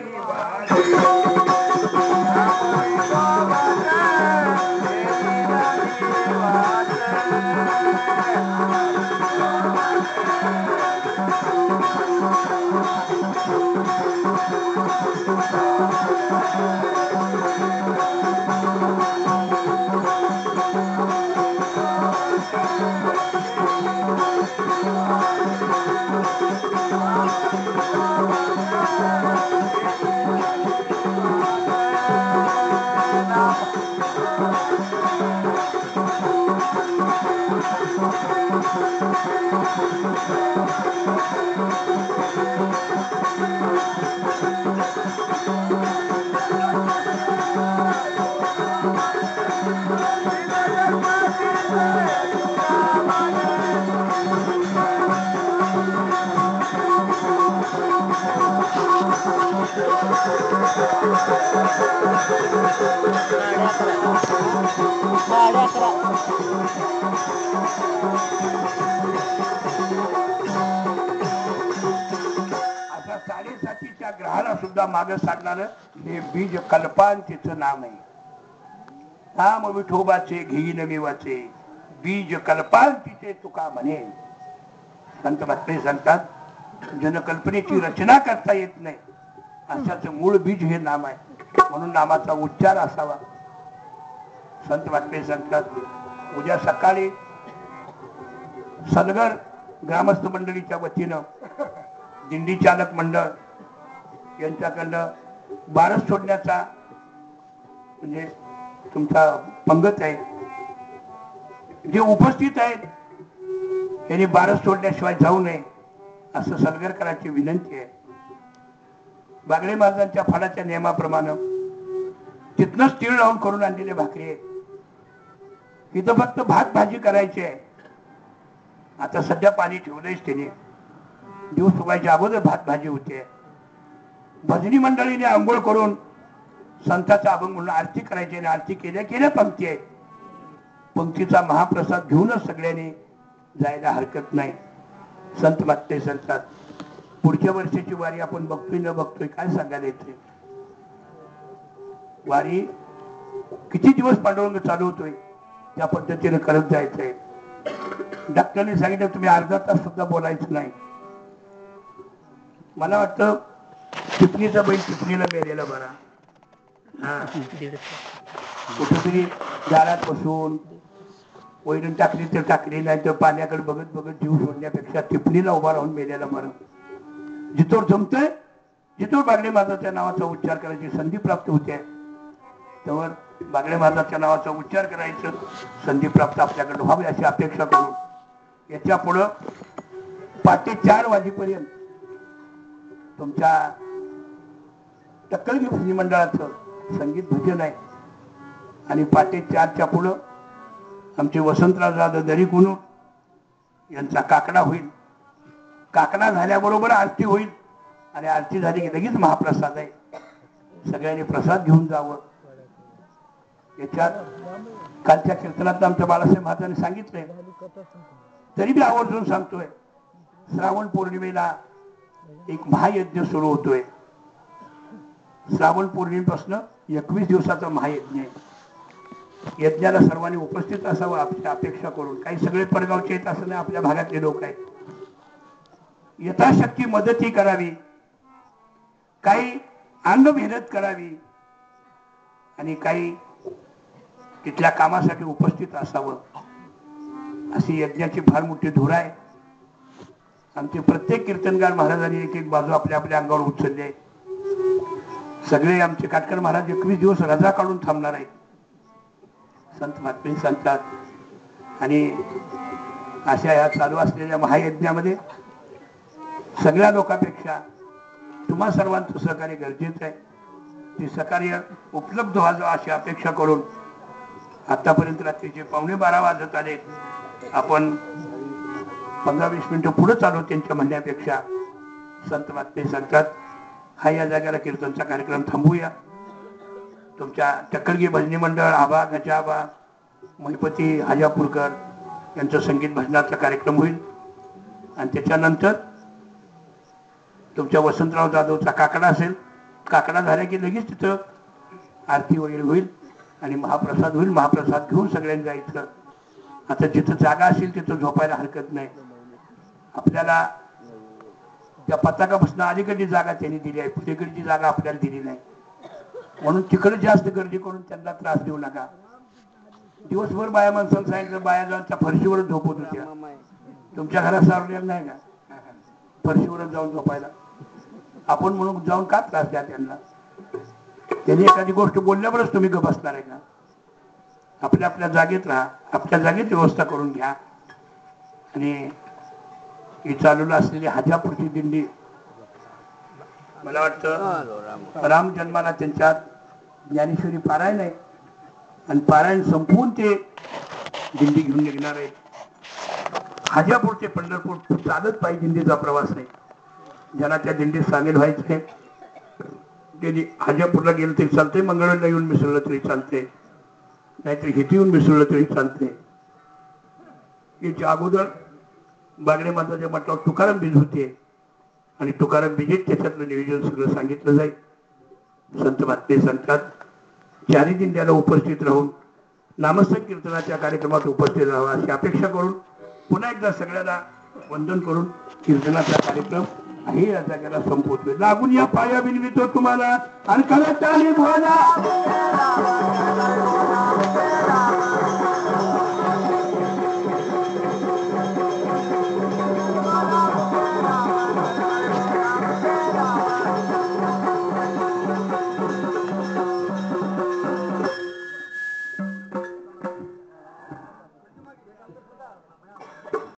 अशा 7:30च्या ग्रहाला सुद्धा मागे साधणार हे बीज कल्पांतीचं नाम आहे. नाम विठोबाचे घेईन मेवाचे बीज कल्पांतीचे तुका म्हणे. संत महात्मे सांगतात जनकल्पनेची रचना करता येत नाही अशाच मूळ बीज हे नाम आहे. म्हणून नामाचा उच्चार असावा. संत महात्मे सांगतात उद्या सकाळी सलगर ग्रामस्थ मंडळीच्या वतीनं दिंडी चालक मंडळ यांच्याकडनं बारस सोडण्याचा म्हणजे तुमचा पंगत आहे. जे उपस्थित आहेत त्यांनी बारस सोडल्याशिवाय जाऊ नये असं सलगरकरांची विनंती आहे. बागडे महाराजांच्या फळाच्या नियमाप्रमाणे तिथनच तीळ लावून करून आणलेले भाकरी आहे. इथं फक्त भात भाजी करायची आहे. आता सध्या पाणी ठेवलंयच त्याने. दिवस उगायच्या अगोदर भात भाजी होते. भजनी मंडळीने आंघोळ करून संतांचा अभंग म्हणून आरती करायची आणि आरती केल्या केल्या पंक्ती आहे. पंक्तीचा महाप्रसाद घेऊनच सगळ्यांनी जायला हरकत नाही. संत मागते संतात पुढच्या वर्षाची वारी आपण बघतोय न बघतोय काय सांगायला येते. वारी किती दिवस पांडुरंग चालवतोय त्या पद्धतीने करत जायचंय. डॉक्टरने सांगितलं तुम्ही अर्धा तास सुद्धा बोलायचं नाही. मला वाटतं टिपणीचा बैल टिपणीला मेलेला बरा. कुठेतरी दारात बसून वैरण टाकली तर टाकली नाही तर पाण्याकडे बघत बघत जीव सोडण्यापेक्षा टिपणीला उभा राहून मेलेला बरं. जिथोर जमतंय जिथोर बागडे महाराजांच्या नावाचा उच्चार करायची संधी प्राप्त होते त्यावर बागडे महाराजांच्या नावाचा उच्चार करायचं संधी प्राप्त आपल्याकडे व्हावी अशी अपेक्षा करून याच्या पुढं पहाटे 4 वाजेपर्यंत तुमच्या टक्कलगी भजनी मंडळाचं संगीत भजन आहे. आणि पहाटे 4च्या पुढं आमचे वसंतराव जाधव दरी गुणू यांचा काकडा होईल. काकडा झाल्याबरोबर आरती होईल आणि आरती झाली की लगेच महाप्रसाद आहे. सगळ्यांनी प्रसाद घेऊन जावं. याच्यात कालच्या कीर्तनात आमच्या बाळासाहेब महाराजांनी सांगितलंय तरी मी आवर्जून सांगतोय. श्रावण पौर्णिमेला एक महायज्ञ सुरू होतोय. श्रावण पौर्णिमेपासून 21 दिवसाचा महायज्ञ आहे. यज्ञाला सर्वांनी उपस्थित असावं आपल्या अपेक्षा करून. काही सगळे परगावचे येत असं नाही आपल्या भागातले लोक आहेत. यथाशक्ती मदती करावी काही अंग मेहनत करावी आणि काही तिथल्या कामासाठी उपस्थित असावं अशी यज्ञाची फार मोठी धूर आहे. आमचे प्रत्येक कीर्तनगार महाराजांनी एक एक बाजू आपल्या आपल्या अंगावर उचलली आहे. सगळे आमचे काटकर महाराज 21 दिवस रजा काढून थांबणार आहेत. संत महात्मे सांगतात. आणि अशा या चालू असलेल्या महायज्ञामध्ये सगळ्या लोकांपेक्षा तुम्हा सर्वांचं सहकार्य गरजेचं आहे. ते सहकार्य उपलब्ध व्हावं अशी अपेक्षा करून आतापर्यंत रात्रीचे 11:15 वाजत आले. आपण 15-20 मिनिटं पुढे चालू त्यांच्या म्हणण्यापेक्षा संत महात्मे सांगतात हा या जागेला कीर्तनचा कार्यक्रम थांबवूया. तुमच्या टक्कलगी भजनी मंडळ आबा गजाबा महिपती हाजापूरकर यांचं संगीत भजनाचा कार्यक्रम होईल. आणि त्याच्यानंतर तुमच्या वसंतराव जाधवचा काकडा असेल. काकडा झाला की लगेच तिथं आरती वगैरे होईल आणि महाप्रसाद होईल. महाप्रसाद घेऊन सगळ्यांनी जायचं. आता जिथं जागा असेल तिथं झोपायला हरकत नाही. आपल्याला त्या पताकापासून अलीकडची जागा त्यांनी दिली आहे. पलीकडची जागा आपल्याला दिली नाही म्हणून तिकडे जास्त गर्दी करून त्यांना त्रास देऊ नका. दिवसभर बाया माणसाला सांगितलं बाया जाऊन त्या फरशीवरच झोपत होत्या. तुमच्या घरात सावलेलं नाही का फरशीवरच जाऊन झोपायला. आपण म्हणून जाऊन का त्रास द्या त्यांना. त्यांनी एखादी गोष्ट बोलल्यावरच तुम्ही गप बसणार आहे का. आपल्या आपल्या जागेत राहा. आपल्या जागेत व्यवस्था करून घ्या. आणि ही चालूला असलेली हाजापूरची दिंडी मला वाटतं राम जन्माला त्यांच्यात ज्ञानेश्वरी पारायण आहे आणि पारायण संपवून ते दिंडी घेऊन निघणार आहे. हाजापूर ते पंढरपूर चालत पायी दिंडीचा प्रवास आहे. ज्यांना त्या दिंडीत सामील व्हायचे त्यांनी हाजापूरला गेलं तरी चालतंय. मंगळवेढला येऊन मिसळलं तरी चालतंय. नाहीतर हिती येऊन मिसळलं तरी चालतंय. याच्या अगोदर बागडे माताच्या मठावर तुकाराम बीज होते आणि तुकाराम बीजेत त्याच्यातलं नियोजन सगळं सांगितलं जाईल. संत महात्मे सांगतात 4 दिंड्याला उपस्थित राहून नामसंकीर्तनाच्या कार्यक्रमात उपस्थित राहावा अशी अपेक्षा करून पुन्हा एकदा सगळ्यांना वंदन करून कीर्तनाचा कार्यक्रम हे या जागेला संपवतोय. लागून या पाया विनवितो तुम्हाला आणि करा